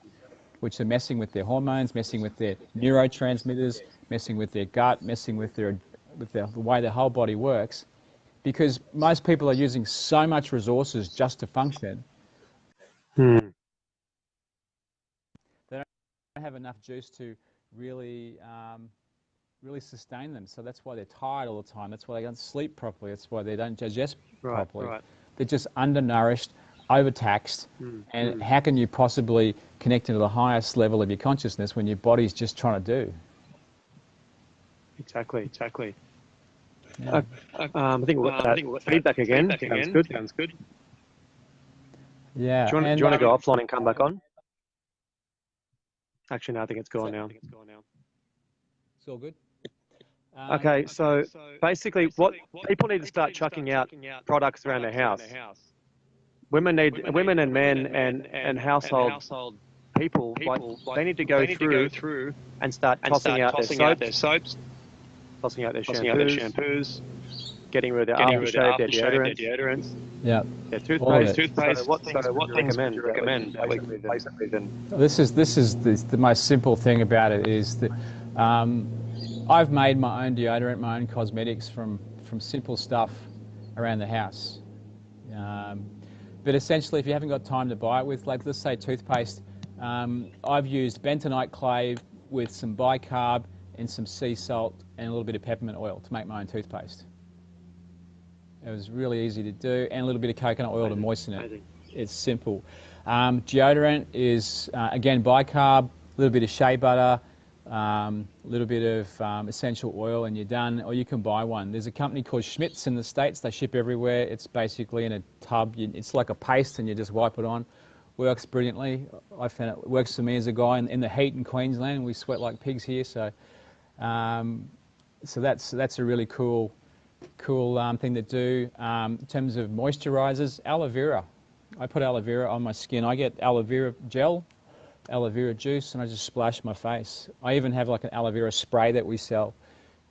which are messing with their hormones, messing with their neurotransmitters, messing with their gut, messing with the way their whole body works. Because most people are using so much resources just to function. They don't have enough juice to really sustain them. So that's why they're tired all the time. That's why they don't sleep properly. That's why they don't digest properly. Right. They're just undernourished, overtaxed. And how can you possibly connect into the highest level of your consciousness when your body's just trying to do? Exactly. Yeah. I think we've got that feedback again. Sounds good. Yeah. Do you want to go offline and come back on? Actually, no, I think it's gone now. It's all good. Okay, so basically what people need to start chucking out products around their house. Women and men and household people, they need to go through and start tossing out their soaps, tossing out their shampoos, getting rid of their aftershave, their deodorants. Yeah. Yeah, All of toothpaste. it. So what things would you recommend that we can replace it with? This is the most simple thing about it is that I've made my own deodorant, my own cosmetics from simple stuff around the house. But essentially, if you haven't got time to buy it with, like, let's say toothpaste, I've used bentonite clay with some bicarb and some sea salt and a little bit of peppermint oil to make my own toothpaste. It was really easy to do, and a little bit of coconut oil to moisten it. It's simple. Deodorant is, again, bicarb, a little bit of shea butter, a little bit of essential oil, and you're done. Or you can buy one. There's a company called Schmidt's in the States. They ship everywhere. It's basically in a tub. It's like a paste, and you just wipe it on. Works brilliantly. I found it works for me as a guy in the heat in Queensland. We sweat like pigs here, so that's a really cool thing to do. In terms of moisturizers, aloe vera. I put aloe vera on my skin. I get aloe vera gel, aloe vera juice, and I just splash my face. I even have like an aloe vera spray that we sell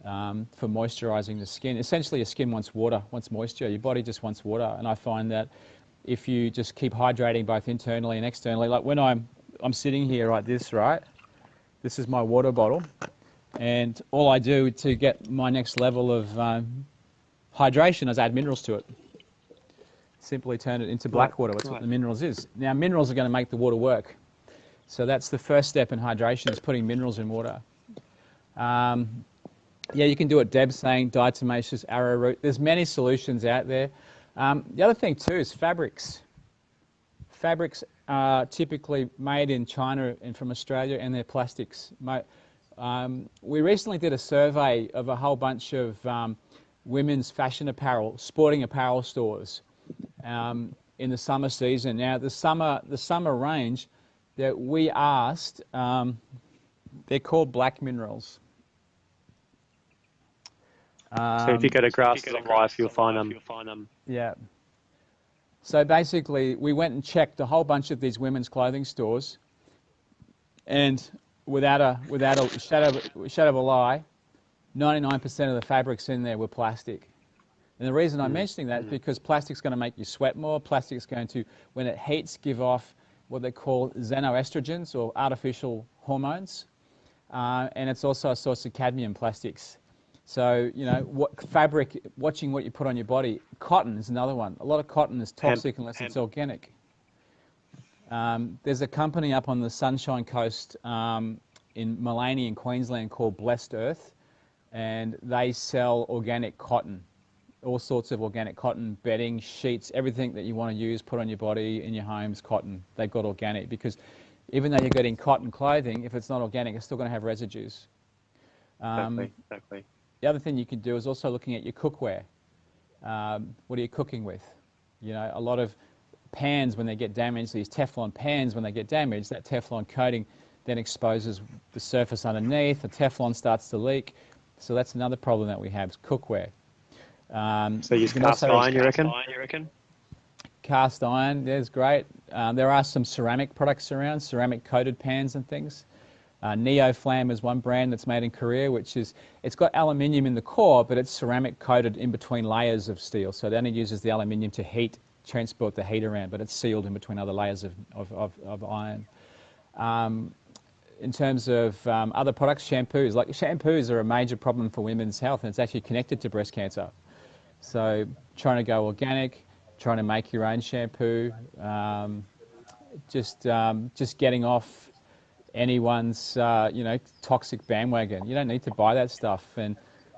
for moisturizing the skin. Essentially, your skin wants water, wants moisture. Your body just wants water, and I find that if you just keep hydrating both internally and externally, like when I'm sitting here like this, right? This is my water bottle, and all I do to get my next level of hydration is add minerals to it. Simply turn it into black water. That's what the minerals is. Now, minerals are going to make the water work. So that's the first step in hydration, is putting minerals in water. Yeah, you can do it. Deb's saying diatomaceous arrowroot. There's many solutions out there. The other thing too is fabrics. Fabrics are typically made in China and from Australia, and they're plastics. We recently did a survey of a whole bunch of women's fashion apparel, sporting apparel stores in the summer season. Now, the summer range that we asked, they're called black minerals. So if you go to Grasses of Life, you'll find them. Yeah. So basically, we went and checked a whole bunch of these women's clothing stores, and without a shadow of a lie, 99% of the fabrics in there were plastic. And the reason I'm mentioning that is because plastic's going to make you sweat more. Plastic's going to, when it heats, give off what they call xenoestrogens, or artificial hormones. And it's also a source of cadmium, plastics. So, you know, watching what you put on your body. Cotton is another one. A lot of cotton is toxic unless it's organic. There's a company up on the Sunshine Coast in Maleny in Queensland called Blessed Earth, and they sell organic cotton. All sorts of organic cotton, bedding, sheets, everything that you want to use, put on your body, in your homes, cotton. They've got organic, because even though you're getting cotton clothing, if it's not organic, it's still going to have residues. Exactly. The other thing you can do is also looking at your cookware. What are you cooking with? You know, a lot of pans, when they get damaged, these Teflon pans, when they get damaged, that Teflon coating then exposes the surface underneath. The Teflon starts to leak. So that's another problem that we have, is cookware. So use cast iron, you reckon? Cast iron, there's great. There are some ceramic products around, ceramic coated pans and things. Neoflam is one brand that's made in Korea, it's got aluminium in the core, but it's ceramic coated in between layers of steel. So it only uses the aluminium to transport the heat around, but it's sealed in between other layers of iron. In terms of other products, shampoos are a major problem for women's health, and it's actually connected to breast cancer. So trying to go organic, trying to make your own shampoo, just getting off anyone's toxic bandwagon. You don't need to buy that stuff. And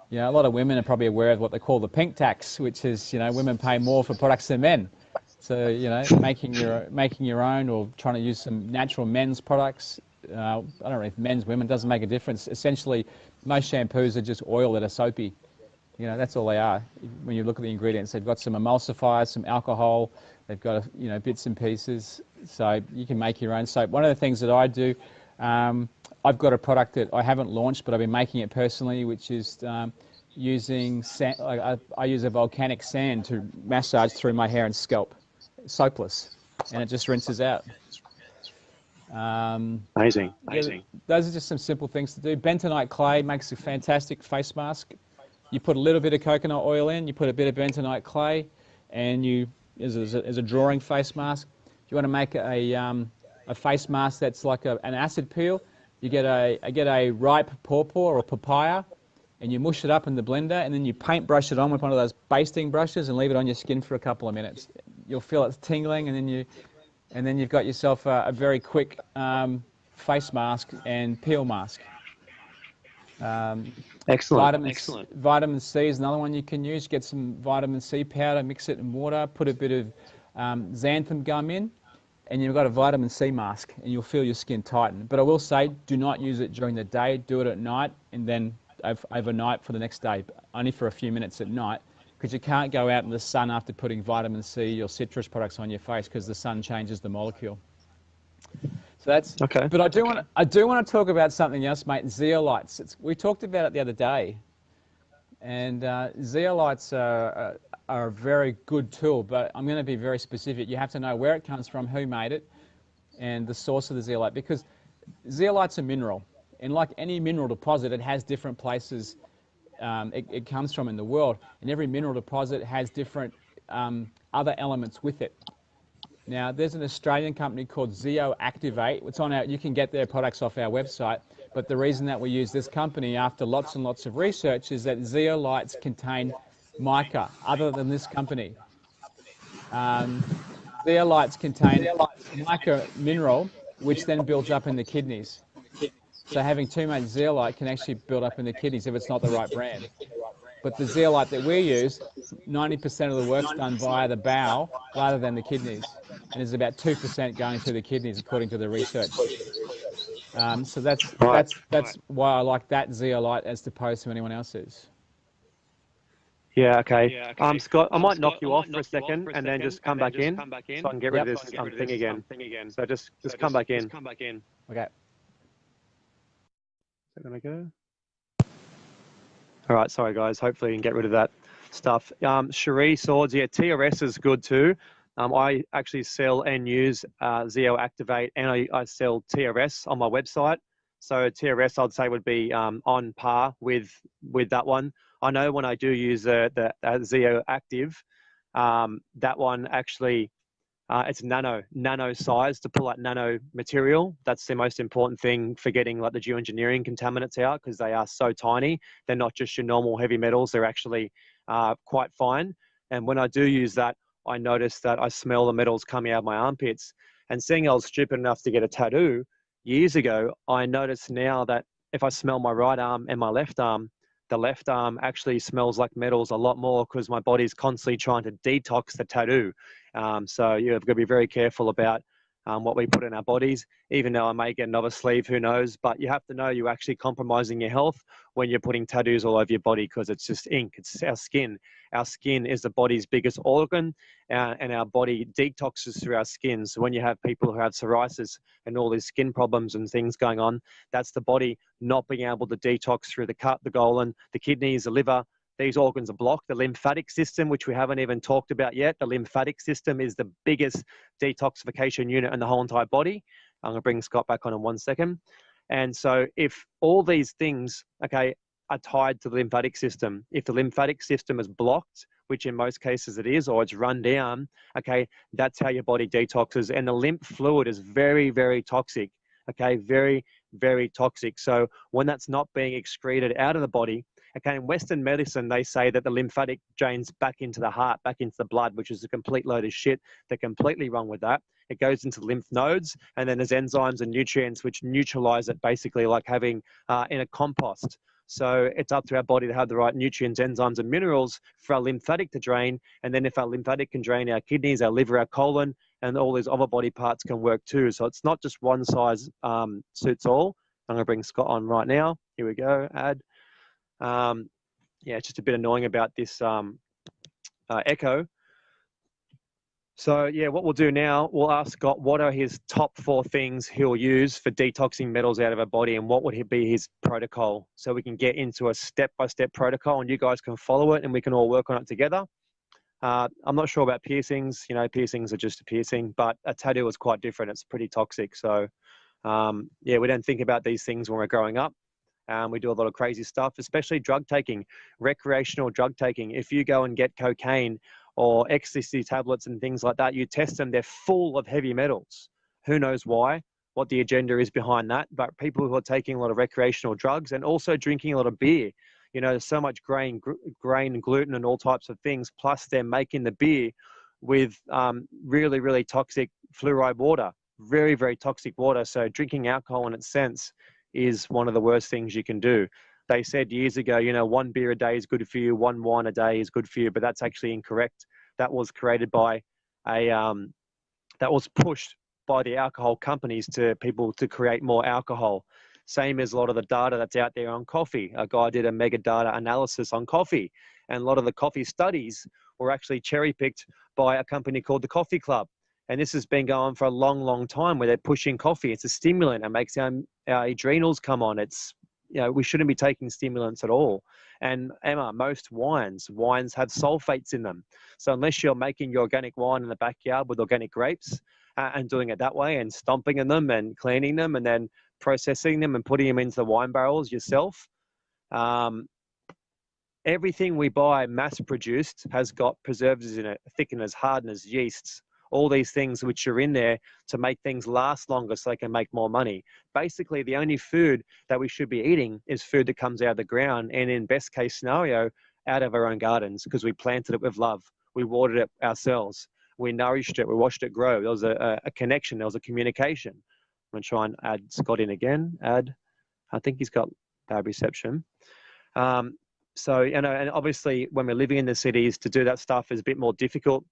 you know, a lot of women are probably aware of what they call the pink tax, which is, you know, women pay more for products than men. So, you know, making your own, or trying to use some natural men's products. I don't know if men's, women, doesn't make a difference. Essentially, most shampoos are just oil that are soapy. You know, that's all they are. When you look at the ingredients, they've got some emulsifiers, some alcohol. They've got, you know, bits and pieces. So you can make your own soap. One of the things that I do, I've got a product that I haven't launched, but I've been making it personally, which is using sand. I use a volcanic sand to massage through my hair and scalp, soapless, and it just rinses out. Amazing. Those are just some simple things to do. Bentonite clay makes a fantastic face mask. You put a little bit of coconut oil in, you put a bit of bentonite clay, and you, as a drawing face mask. If you want to make a face mask that's like an acid peel, you get a ripe pawpaw or a papaya, and you mush it up in the blender, and then you paintbrush it on with one of those basting brushes and leave it on your skin for a couple of minutes. You'll feel it's tingling, and then you've got yourself a very quick face mask and peel mask. Excellent. Vitamin C is another one you can use. Get some vitamin C powder, mix it in water, put a bit of xanthan gum in, and you've got a vitamin C mask, and you'll feel your skin tighten. But I will say, do not use it during the day. Do it at night, and then overnight for the next day, only for a few minutes at night, because you can't go out in the sun after putting vitamin C or citrus products on your face, because the sun changes the molecule. So that's okay. But I do want to talk about something else, mate. Zeolites. We talked about it the other day, and zeolites are a very good tool. But I'm going to be very specific. You have to know where it comes from, who made it, and the source of the zeolite, because zeolite's a mineral, and like any mineral deposit, it has different places it comes from in the world, and every mineral deposit has different other elements with it. Now, there's an Australian company called Zeoactivate. It's on you can get their products off our website, but the reason that we use this company after lots and lots of research is that zeolites contain mica, other than this company. Zeolites contain mica mineral, which then builds up in the kidneys. So having too much zeolite can actually build up in the kidneys if it's not the right brand. But the zeolite that we use, 90% of the work's done via the bowel rather than the kidneys. And there's about 2% going through the kidneys, according to the research. So that's why I like that zeolite as opposed to anyone else's. Yeah, okay. Scott, I might knock you off for a second and then just come back in so I can get rid of this thing again. So just come back in. Okay. Is that going to go? All right, sorry guys. Hopefully you can get rid of that stuff. Cherie Swords, yeah, TRS is good too. I actually sell and use Zeoactivate, and I sell TRS on my website. So TRS, I'd say, would be on par with that one. I know when I do use the Zeoactive, that one actually, it's nano size to pull out nano material. That's the most important thing for getting like the geoengineering contaminants out, because they are so tiny. They're not just your normal heavy metals. They're actually quite fine. And when I do use that, I notice that I smell the metals coming out of my armpits. And seeing I was stupid enough to get a tattoo years ago, I notice now that if I smell my right arm and my left arm, the left arm actually smells like metals a lot more, because my body's constantly trying to detox the tattoo. So you've got to be very careful about what we put in our bodies. Even though I may get another sleeve, who knows? But you have to know you're actually compromising your health when you're putting tattoos all over your body, because it's just ink. It's our skin. Our skin is the body's biggest organ, and our body detoxes through our skin. So when you have people who have psoriasis and all these skin problems and things going on, that's the body not being able to detox through the gut, the colon, the kidneys, the liver. These organs are blocked. The lymphatic system, which we haven't even talked about yet, the lymphatic system is the biggest detoxification unit in the whole entire body. I'm going to bring Scott back on in 1 second. And so if all these things, okay, are tied to the lymphatic system, if the lymphatic system is blocked, which in most cases it is, or it's run down, okay, that's how your body detoxes. And the lymph fluid is very, very toxic, okay, very, very toxic. So when that's not being excreted out of the body, okay, in Western medicine, they say that the lymphatic drains back into the heart, back into the blood, which is a complete load of shit. They're completely wrong with that. It goes into the lymph nodes, and then there's enzymes and nutrients which neutralize it, basically like having in a compost. So it's up to our body to have the right nutrients, enzymes, and minerals for our lymphatic to drain. And then if our lymphatic can drain, our kidneys, our liver, our colon, and all these other body parts can work too. So it's not just one size suits all. I'm going to bring Scott on right now. Here we go, add. Yeah, it's just a bit annoying about this echo. So yeah, what we'll do now, we'll ask Scott what are his top 4 things he'll use for detoxing metals out of our body, and what would be his protocol, so we can get into a step-by-step protocol and you guys can follow it and we can all work on it together. I'm not sure about piercings. You know, piercings are just a piercing, but a tattoo is quite different. It's pretty toxic. So yeah, we don't think about these things when we're growing up. We do a lot of crazy stuff, especially drug taking, recreational drug taking. If you go and get cocaine or ecstasy tablets and things like that, you test them, they're full of heavy metals. Who knows why, what the agenda is behind that, but people who are taking a lot of recreational drugs and also drinking a lot of beer, you know, there's so much grain and gluten and all types of things, plus they're making the beer with really, really toxic fluoride water, very, very toxic water. So drinking alcohol in its sense is one of the worst things you can do. They said years ago, you know, 1 beer a day is good for you, 1 wine a day is good for you, but that's actually incorrect. That was created by that was pushed by the alcohol companies to people to create more alcohol. Same as a lot of the data that's out there on coffee. A guy did a mega data analysis on coffee, and a lot of the coffee studies were actually cherry-picked by a company called the Coffee Club. And this has been going for a long, long time, where they're pushing coffee. It's a stimulant. It makes our adrenals come on. It's, you know, we shouldn't be taking stimulants at all. And Emma, most wines have sulfates in them. So unless you're making your organic wine in the backyard with organic grapes and doing it that way and stomping in them and cleaning them and then processing them and putting them into the wine barrels yourself, everything we buy mass produced has got preservatives in it, thickeners, hardeners, yeasts, all these things which are in there to make things last longer so they can make more money. Basically, the only food that we should be eating is food that comes out of the ground, and in best case scenario, out of our own gardens, because we planted it with love. We watered it ourselves. We nourished it. We watched it grow. There was a connection. There was a communication. I'm going to try and add Scott in again. Add. I think he's got bad reception. So, you know, and obviously when we're living in the cities, to do that stuff is a bit more difficult.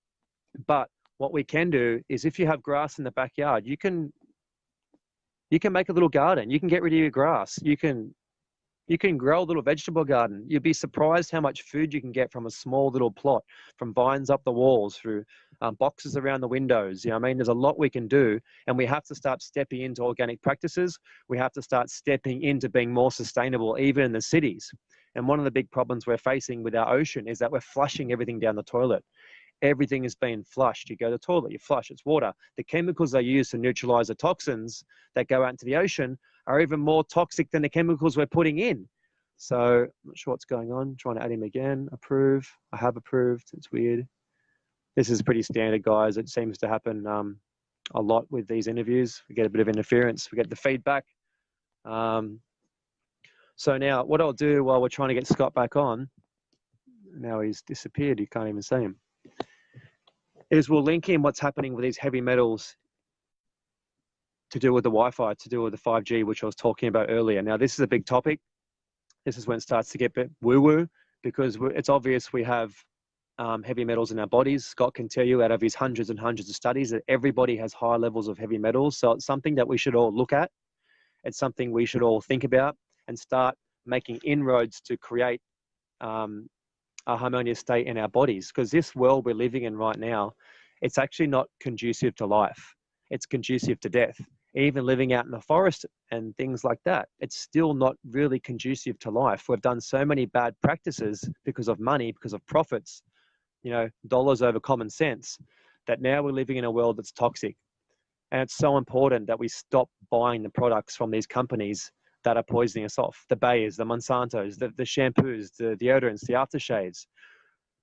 But what we can do is, if you have grass in the backyard, you can make a little garden. You can get rid of your grass. You can grow a little vegetable garden. You'd be surprised how much food you can get from a small little plot, from vines up the walls, through boxes around the windows. You know what I mean? There's a lot we can do, and we have to start stepping into organic practices. We have to start stepping into being more sustainable, even in the cities. And one of the big problems we're facing with our ocean is that we're flushing everything down the toilet. Everything is being flushed. You go to the toilet, you flush, it's water. The chemicals they use to neutralize the toxins that go out into the ocean are even more toxic than the chemicals we're putting in. So I'm not sure what's going on. I'm trying to add him again. Approve. I have approved. It's weird. This is pretty standard, guys. It seems to happen a lot with these interviews. We get a bit of interference. We get the feedback. So now what I'll do while we're trying to get Scott back on, now he's disappeared. You can't even see him, is we'll link in what's happening with these heavy metals to do with the Wi-Fi, to do with the 5G, which I was talking about earlier. Now, this is a big topic. This is when it starts to get a bit woo-woo, because it's obvious we have heavy metals in our bodies. Scott can tell you out of his hundreds and hundreds of studies that everybody has high levels of heavy metals. So it's something that we should all look at. It's something we should all think about and start making inroads to create a harmonious state in our bodies. Because this world we're living in right now, it's actually not conducive to life. It's conducive to death. Even living out in the forest and things like that, it's still not really conducive to life. We've done so many bad practices because of money, because of profits, you know, dollars over common sense, that now we're living in a world that's toxic. And it's so important that we stop buying the products from these companies that are poisoning us off. The Bayers, the Monsantos, the shampoos, the deodorants, the aftershaves.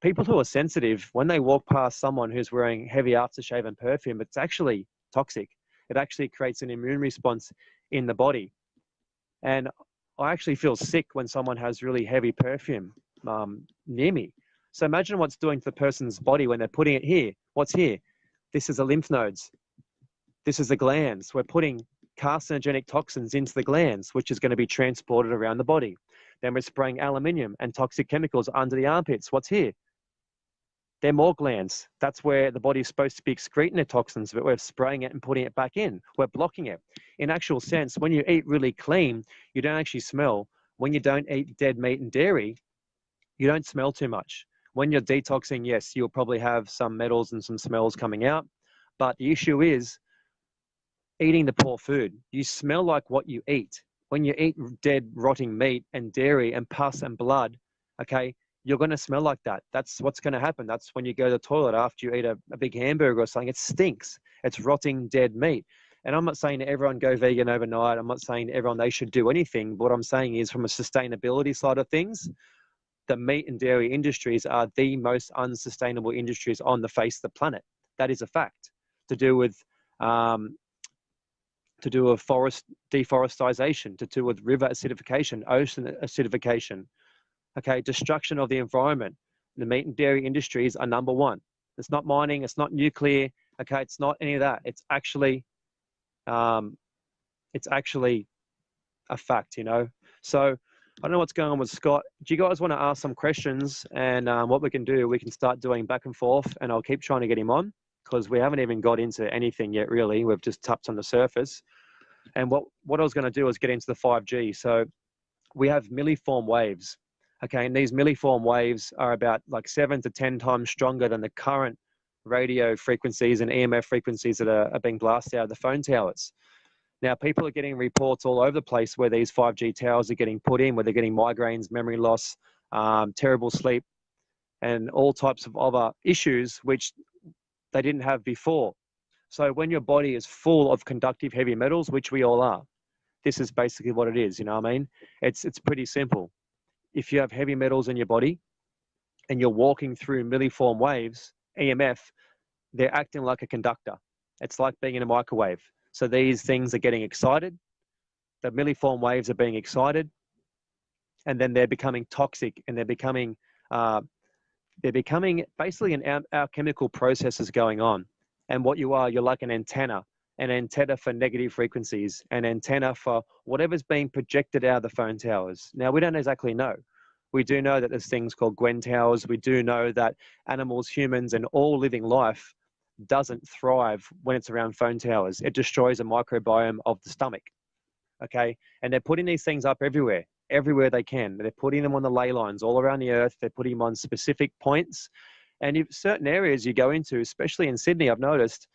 People who are sensitive, when they walk past someone who's wearing heavy aftershave and perfume, it's actually toxic. It actually creates an immune response in the body. And I actually feel sick when someone has really heavy perfume near me. So imagine what's doing to the person's body when they're putting it here. What's here? This is the lymph nodes. This is the glands. We're putting carcinogenic toxins into the glands, which is going to be transported around the body. Then we're spraying aluminium and toxic chemicals under the armpits. What's here? They're more glands. That's where the body's supposed to be excreting the toxins, but we're spraying it and putting it back in. We're blocking it. In actual sense, when you eat really clean, you don't actually smell. When you don't eat dead meat and dairy, you don't smell too much. When you're detoxing, yes, you'll probably have some metals and some smells coming out. But the issue is eating the poor food. You smell like what you eat. When you eat dead, rotting meat and dairy and pus and blood, okay, you're going to smell like that. That's what's going to happen. That's when you go to the toilet after you eat a big hamburger or something. It stinks. It's rotting dead meat. And I'm not saying that everyone go vegan overnight. I'm not saying that everyone they should do anything. But what I'm saying is, from a sustainability side of things, the meat and dairy industries are the most unsustainable industries on the face of the planet. That is a fact. To do with forest deforestation, to do with river acidification, ocean acidification, okay, destruction of the environment. The meat and dairy industries are number one. It's not mining, it's not nuclear, okay, it's not any of that. It's actually a fact, you know. So I don't know what's going on with Scott. Do you guys want to ask some questions? And what we can do, we can start doing back and forth, and I'll keep trying to get him on, because we haven't even got into anything yet, really. We've just touched on the surface. And what I was going to do is get into the 5G. So we have milliform waves, okay? And these milliform waves are about like 7 to 10 times stronger than the current radio frequencies and EMF frequencies that are being blasted out of the phone towers. Now, people are getting reports all over the place where these 5G towers are getting put in, where they're getting migraines, memory loss, terrible sleep, and all types of other issues which they didn't have before. So when your body is full of conductive heavy metals, which we all are, this is basically what it is, you know what I mean? It's pretty simple. If you have heavy metals in your body and you're walking through milliform waves, EMF, they're acting like a conductor. It's like being in a microwave. So these things are getting excited. The milliform waves are being excited, and then they're becoming toxic, and they're becoming basically our chemical processes going on. And what you are, you're like an antenna for negative frequencies, an antenna for whatever's being projected out of the phone towers. Now, we don't exactly know. We do know that there's things called Gwen towers. We do know that animals, humans, and all living life doesn't thrive when it's around phone towers. It destroys the microbiome of the stomach, okay? And they're putting these things up everywhere they can. They're putting them on the ley lines all around the earth. They're putting them on specific points. And if certain areas you go into, especially in Sydney, I've noticed,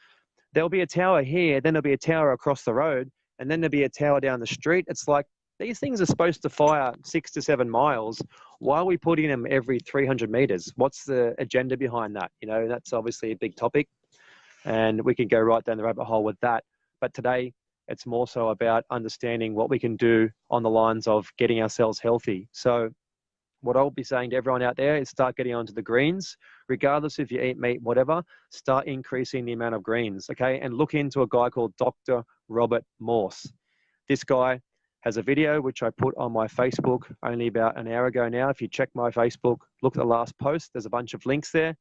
there'll be a tower here, then there'll be a tower across the road, and then there'll be a tower down the street. It's like, these things are supposed to fire 6 to 7 miles. Why are we putting them every 300 meters? What's the agenda behind that? You know, that's obviously a big topic, and we could go right down the rabbit hole with that. But today, it's more so about understanding what we can do on the lines of getting ourselves healthy. So what I'll be saying to everyone out there is start getting onto the greens, regardless if you eat meat, whatever, start increasing the amount of greens, okay? And look into a guy called Dr. Robert Morse. This guy has a video which I put on my Facebook only about an hour ago now. If you check my Facebook, look at the last post, there's a bunch of links there.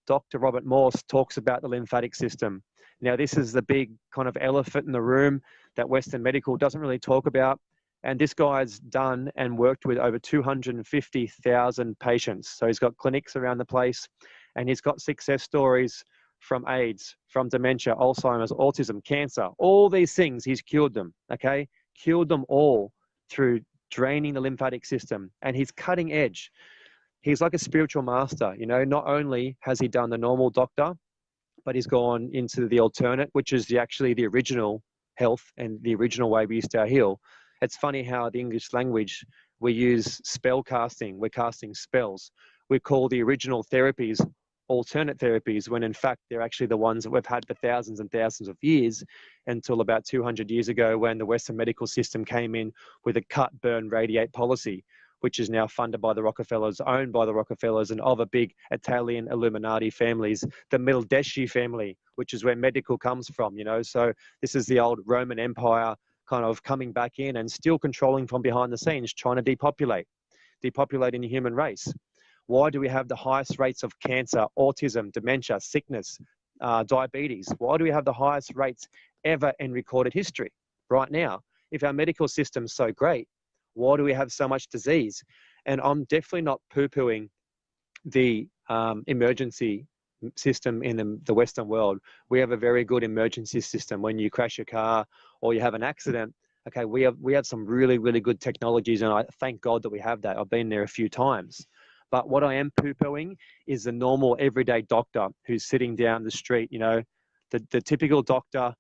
Dr. Robert Morse talks about the lymphatic system. Now, this is the big kind of elephant in the room that Western medical doesn't really talk about. And this guy's done and worked with over 250,000 patients. So he's got clinics around the place, and he's got success stories from AIDS, from dementia, Alzheimer's, autism, cancer, all these things. He's cured them, okay? Cured them all through draining the lymphatic system. And he's cutting edge. He's like a spiritual master, you know. Not only has he done the normal doctor, but he's gone into the alternate, which is actually the original health and the original way we used to heal. It's funny how the English language, we use spell casting. We're casting spells. We call the original therapies alternate therapies, when in fact they're actually the ones that we've had for thousands and thousands of years, until about 200 years ago when the Western medical system came in with a cut, burn, radiate policy, which is now funded by the Rockefellers, owned by the Rockefellers, and of a big Italian Illuminati families, the Medici family, which is where medical comes from, you know. So this is the old Roman Empire kind of coming back in and still controlling from behind the scenes, trying to depopulating the human race. Why do we have the highest rates of cancer, autism, dementia, sickness, diabetes? Why do we have the highest rates ever in recorded history right now? If our medical system's so great, why do we have so much disease? And I'm definitely not poo-pooing the emergency system in the Western world. We have a very good emergency system. When you crash your car or you have an accident, okay, we have some really, really good technologies, and I thank God that we have that. I've been there a few times. But what I am poo-pooing is the normal everyday doctor who's sitting down the street, you know, the typical doctor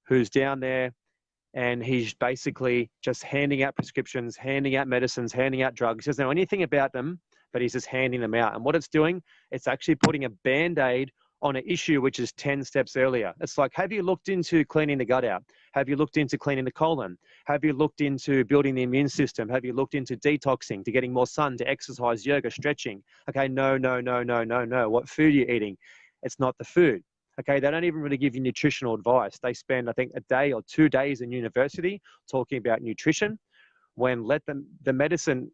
who's down there, and he's basically just handing out prescriptions, handing out medicines, handing out drugs. He doesn't know anything about them, but he's just handing them out. And what it's doing, it's actually putting a Band-Aid on an issue which is 10 steps earlier. It's like, have you looked into cleaning the gut out? Have you looked into cleaning the colon? Have you looked into building the immune system? Have you looked into detoxing, to getting more sun, to exercise, yoga, stretching? Okay, no. What food are you eating? It's not the food. Okay, they don't even really give you nutritional advice. They spend, I think, a day or 2 days in university talking about nutrition, when let the medicine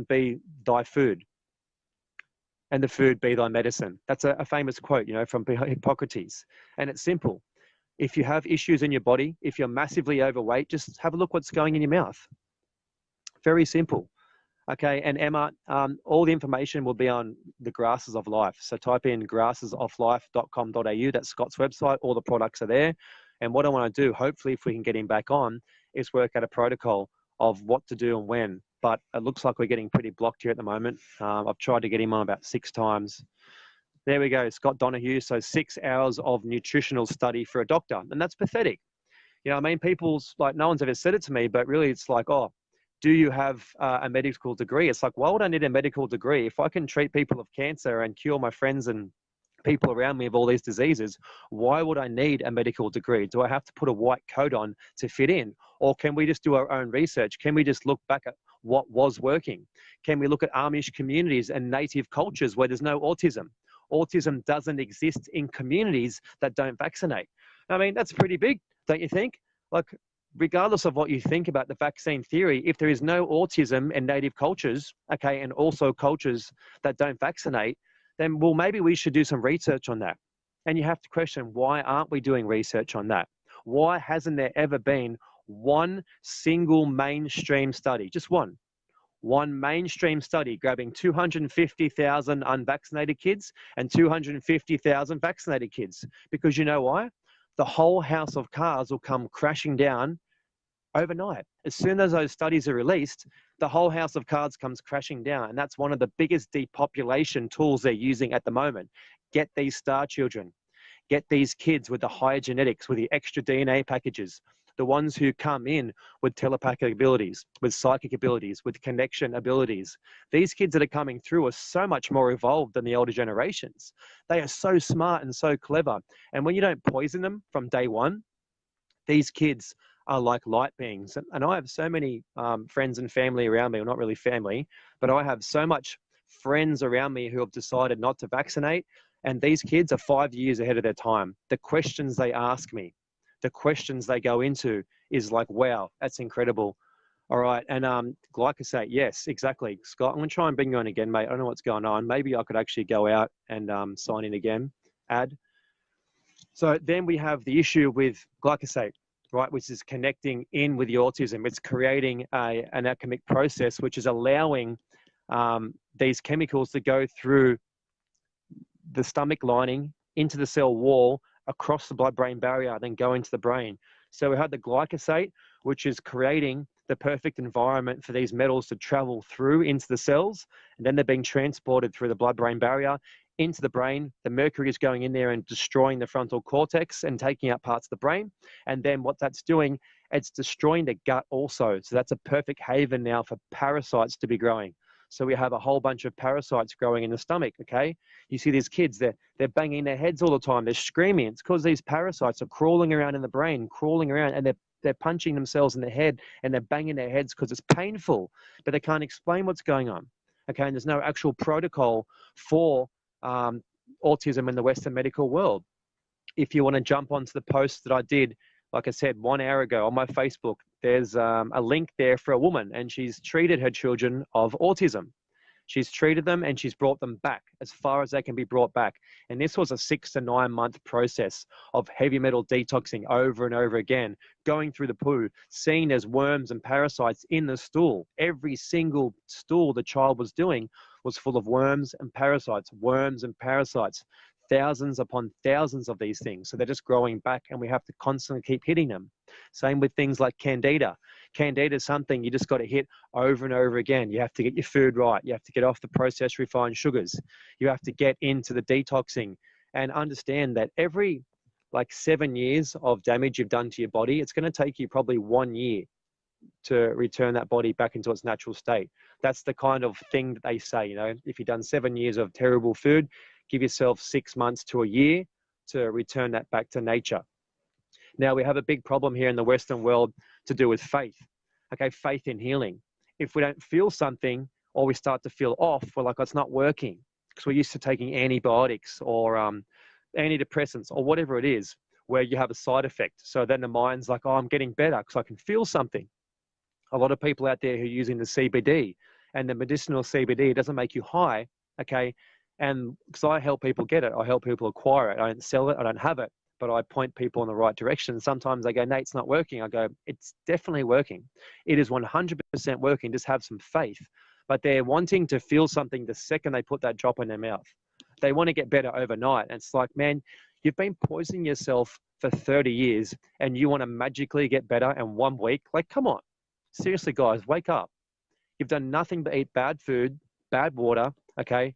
be thy food, and the food be thy medicine. That's a famous quote, you know, from Hippocrates. And it's simple. If you have issues in your body, if you're massively overweight, just have a look what's going in your mouth. Very simple. Okay, and Emma, all the information will be on the Grasses of Life. So type in grassesoflife.com.au. That's Scott's website. All the products are there. And what I want to do, hopefully, if we can get him back on, is work out a protocol of what to do and when. But it looks like we're getting pretty blocked here at the moment. I've tried to get him on about 6 times. There we go, Scott Donahue. So 6 hours of nutritional study for a doctor. And that's pathetic. You know, I mean, people's like, no one's ever said it to me, but really it's like, oh, do you have a medical degree? It's like, why would I need a medical degree? If I can treat people of cancer and cure my friends and people around me of all these diseases, why would I need a medical degree? Do I have to put a white coat on to fit in? Or can we just do our own research? Can we just look back at what was working? Can we look at Amish communities and native cultures where there's no autism? Autism doesn't exist in communities that don't vaccinate. I mean, that's pretty big, don't you think? Like, regardless of what you think about the vaccine theory, if there is no autism in native cultures, okay, and also cultures that don't vaccinate, then, well, maybe we should do some research on that. And you have to question, why aren't we doing research on that? Why hasn't there ever been one single mainstream study, just one mainstream study grabbing 250,000 unvaccinated kids and 250,000 vaccinated kids? Because you know why? The whole house of cards will come crashing down overnight. As soon as those studies are released, the whole house of cards comes crashing down. And that's one of the biggest depopulation tools they're using at the moment. Get these star children. Get these kids with the higher genetics, with the extra DNA packages, the ones who come in with telepathic abilities, with psychic abilities, with connection abilities. These kids that are coming through are so much more evolved than the older generations. They are so smart and so clever. And when you don't poison them from day one, these kids are like light beings. And I have so many friends and family around me, well, not really family, but I have so much friends around me who have decided not to vaccinate. And these kids are 5 years ahead of their time. The questions they ask me, the questions they go into is like, wow, that's incredible. All right. And glyphosate, yes, exactly. Scott, I'm going to try and bring you on again, mate. I don't know what's going on. Maybe I could actually go out and sign in again, add. So then we have the issue with glyphosate, right, which is connecting in with the autism. It's creating an alchemic process, which is allowing these chemicals to go through the stomach lining, into the cell wall, across the blood-brain barrier, then go into the brain. So we have the glyphosate, which is creating the perfect environment for these metals to travel through into the cells, and then they're being transported through the blood-brain barrier into the brain. The mercury is going in there and destroying the frontal cortex and taking out parts of the brain. And then what that's doing, it's destroying the gut also. So that's a perfect haven now for parasites to be growing. So we have a whole bunch of parasites growing in the stomach, okay? You see these kids, they're banging their heads all the time. They're screaming. It's because these parasites are crawling around in the brain, crawling around, and they're punching themselves in the head, and they're banging their heads because it's painful, but they can't explain what's going on, okay? And there's no actual protocol for autism in the Western medical world. If you want to jump onto the post that I did, like I said, 1 hour ago on my Facebook, there's a link there for a woman, and she's treated her children of autism. She's treated them and she's brought them back as far as they can be brought back. And this was a 6 to 9 month process of heavy metal detoxing over and over again, going through the poo, seen as worms and parasites in the stool. Every single stool the child was doing was full of worms and parasites, thousands upon thousands of these things. So they're just growing back, and we have to constantly keep hitting them. Same with things like candida. Candida is something you just got to hit over and over again. You have to get your food right. You have to get off the processed refined sugars. You have to get into the detoxing and understand that every 7 years of damage you've done to your body, it's going to take you probably 1 year to return that body back into its natural state. That's the kind of thing that they say, you know, if you've done 7 years of terrible food, Give yourself 6 months to a year to return that back to nature. Now, we have a big problem here in the Western world to do with faith. Okay, faith in healing. If we don't feel something or we start to feel off, we're like, oh, it's not working, because we're used to taking antibiotics or antidepressants or whatever it is, where you have a side effect. So then the mind's like, oh, I'm getting better because I can feel something. A lot of people out there who are using the CBD, and the medicinal CBD doesn't make you high, okay? And because I help people get it, I help people acquire it. I don't sell it, I don't have it, but I point people in the right direction. Sometimes they go, Nate, it's not working. I go, it's definitely working. It is 100% working. Just have some faith. But they're wanting to feel something the second they put that drop in their mouth. They want to get better overnight. And it's like, man, you've been poisoning yourself for 30 years and you want to magically get better in 1 week? Like, come on. Seriously, guys, wake up. You've done nothing but eat bad food, bad water, okay?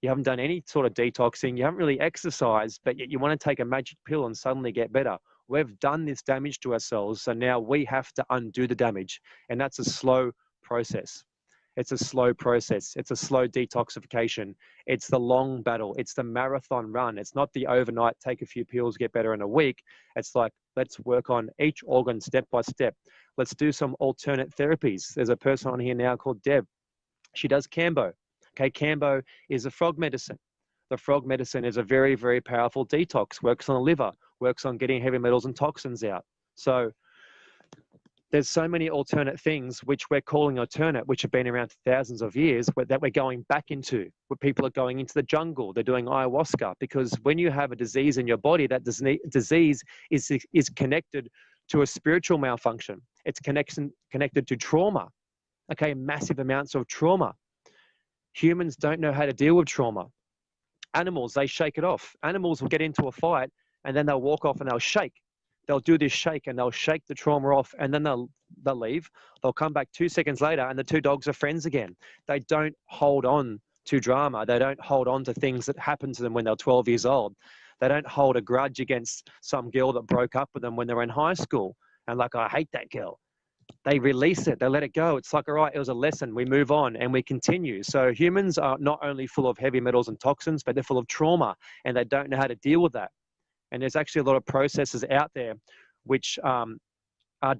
You haven't done any sort of detoxing. You haven't really exercised, but yet you want to take a magic pill and suddenly get better. We've done this damage to ourselves, so now we have to undo the damage, and that's a slow process. It's a slow process. It's a slow detoxification. It's the long battle. It's the marathon run. It's not the overnight, take a few pills, get better in a week. It's like, let's work on each organ step by step. Let's do some alternate therapies. There's a person on here now called Deb. She does Cambo. Okay, Cambo is a frog medicine. The frog medicine is a very, very powerful detox, works on the liver, works on getting heavy metals and toxins out. So there's so many alternate things which we're calling alternate, which have been around for thousands of years, but that we're going back into, where people are going into the jungle, they're doing ayahuasca, because when you have a disease in your body, that disease is connected to a spiritual malfunction. It's connected to trauma, okay, massive amounts of trauma. Humans don't know how to deal with trauma. Animals, they shake it off. Animals will get into a fight and then they'll walk off and they'll shake. They'll do this shake and they'll shake the trauma off, and then they'll leave. They'll come back 2 seconds later and the two dogs are friends again. They don't hold on to drama. They don't hold on to things that happened to them when they're 12 years old. They don't hold a grudge against some girl that broke up with them when they were in high school. And like, I hate that girl. They release it. They let it go. It's like, all right, it was a lesson. We move on and we continue. So humans are not only full of heavy metals and toxins, but they're full of trauma, and they don't know how to deal with that. And there's actually a lot of processes out there which are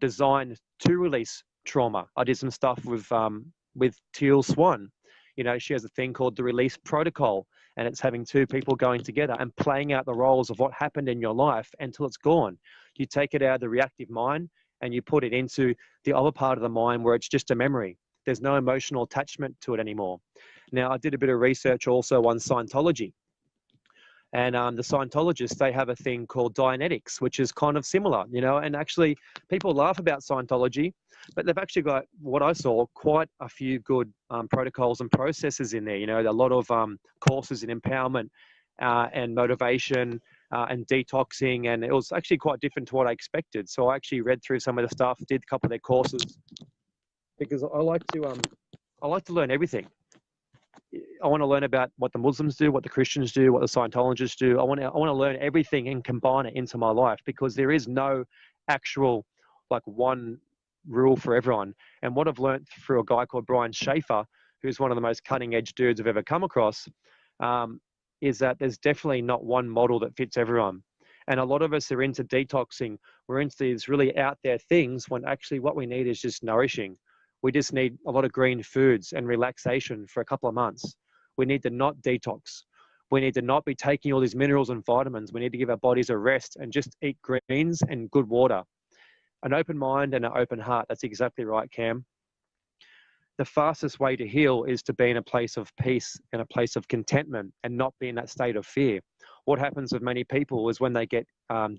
designed to release trauma. I did some stuff with Teal Swan. You know, she has a thing called the release protocol, and it's having two people going together and playing out the roles of what happened in your life until it's gone. You take it out of the reactive mind and you put it into the other part of the mind where it's just a memory. There's no emotional attachment to it anymore. Now, I did a bit of research also on Scientology. And the Scientologists, they have a thing called Dianetics, which is kind of similar, you know, and actually people laugh about Scientology, but they've actually got, what I saw, quite a few good protocols and processes in there. You know, a lot of courses in empowerment and motivation and detoxing, and it was actually quite different to what I expected. So I actually read through some of the stuff, did a couple of their courses, because I like to learn everything. I want to learn about what the Muslims do, what the Christians do, what the Scientologists do. I want to learn everything and combine it into my life, because there is no actual like one rule for everyone. And what I've learned through a guy called Brian Schaefer, who's one of the most cutting edge dudes I've ever come across, is that there's definitely not one model that fits everyone. And a lot of us are into detoxing. We're into these really out there things when actually what we need is just nourishing. We just need a lot of green foods and relaxation for a couple of months. We need to not detox. We need to not be taking all these minerals and vitamins. We need to give our bodies a rest and just eat greens and good water. An open mind and an open heart. That's exactly right, Cam. The fastest way to heal is to be in a place of peace and a place of contentment and not be in that state of fear. What happens with many people is when they get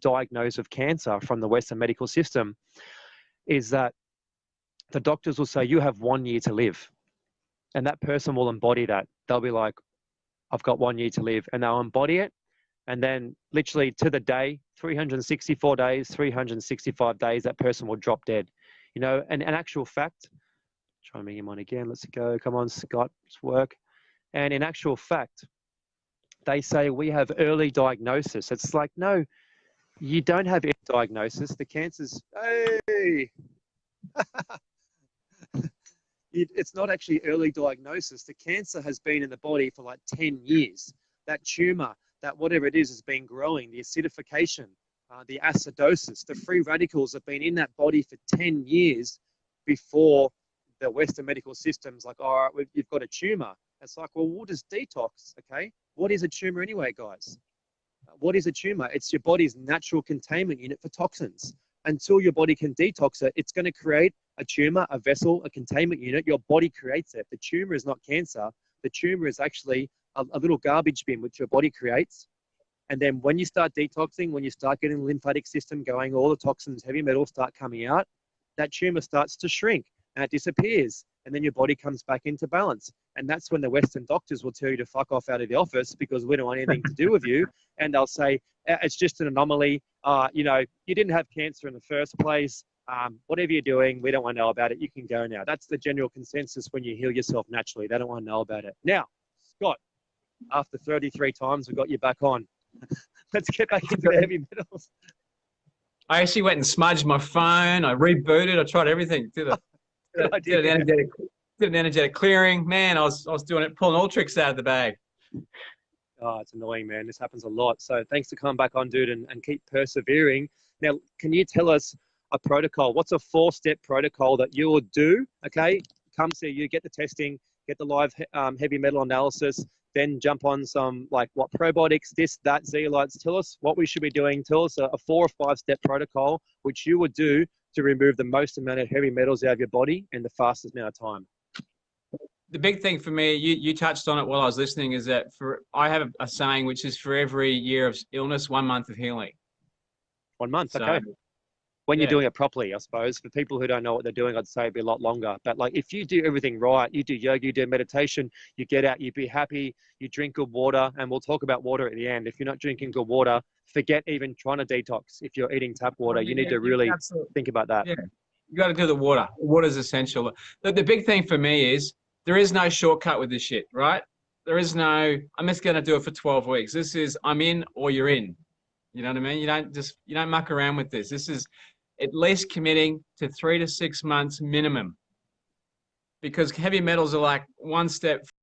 diagnosed with cancer from the Western medical system is that the doctors will say, you have 1 year to live. And that person will embody that. They'll be like, I've got 1 year to live. And they'll embody it. And then literally to the day, 364 days, 365 days, that person will drop dead. You know, and in actual fact, try and bring him on again. Let's go. Come on, Scott, let's work. And in actual fact, they say we have early diagnosis. It's like, no, you don't have early diagnosis. The cancer's, hey. It's not actually early diagnosis. The cancer has been in the body for like 10 years. that tumor, that whatever it is has been growing, the acidification, the acidosis, the free radicals have been in that body for 10 years before the Western medical system's like, all right, you've got a tumor. It's like, well, what is detox? Okay. What is a tumor anyway, guys? What is a tumor? It's your body's natural containment unit for toxins. Until your body can detox it, it's going to create a tumor, a vessel, a containment unit. Your body creates it. The tumor is not cancer. The tumor is actually a little garbage bin which your body creates. And then when you start detoxing, when you start getting the lymphatic system going, all the toxins, heavy metals start coming out, that tumor starts to shrink and it disappears. And then your body comes back into balance. And that's when the Western doctors will tell you to fuck off out of the office because we don't want anything to do with you. And they'll say, it's just an anomaly. You know, you didn't have cancer in the first place. Whatever you're doing, we don't want to know about it. You can go now. That's the general consensus when you heal yourself naturally. They don't want to know about it. Now, Scott, after 33 times, we got you back on. Let's get back into the heavy metals. I actually went and smudged my phone. I rebooted. I tried everything. Did an energetic clearing. Man, I was doing it, pulling all tricks out of the bag. Oh, it's annoying, man. This happens a lot. So thanks for coming back on, dude, and keep persevering. Now, can you tell us a protocol? What's a 4-step protocol that you will do? Okay, come see you, get the testing, get the live heavy metal analysis, then jump on some like what probiotics, this, that, zeolites. Tell us what we should be doing. Tell us a 4 or 5-step protocol which you would do to remove the most amount of heavy metals out of your body in the fastest amount of time. The big thing for me, you touched on it while I was listening, is that I have a saying which is for every year of illness, 1 month of healing. 1 month, okay. When you're doing it properly, I suppose. For people who don't know what they're doing, I'd say it'd be a lot longer. But like if you do everything right, you do yoga, you do meditation, you get out, you be happy, you drink good water, and we'll talk about water at the end. If you're not drinking good water, forget even trying to detox. If you're eating tap water, you need to really think about that. Yeah, you got to do the water. Water is essential. The big thing for me is there is no shortcut with this shit, right? There is no, I'm just going to do it for 12 weeks. This is, I'm in or you're in. You know what I mean? You don't muck around with this. This is at least committing to 3 to 6 months minimum, because heavy metals are like one step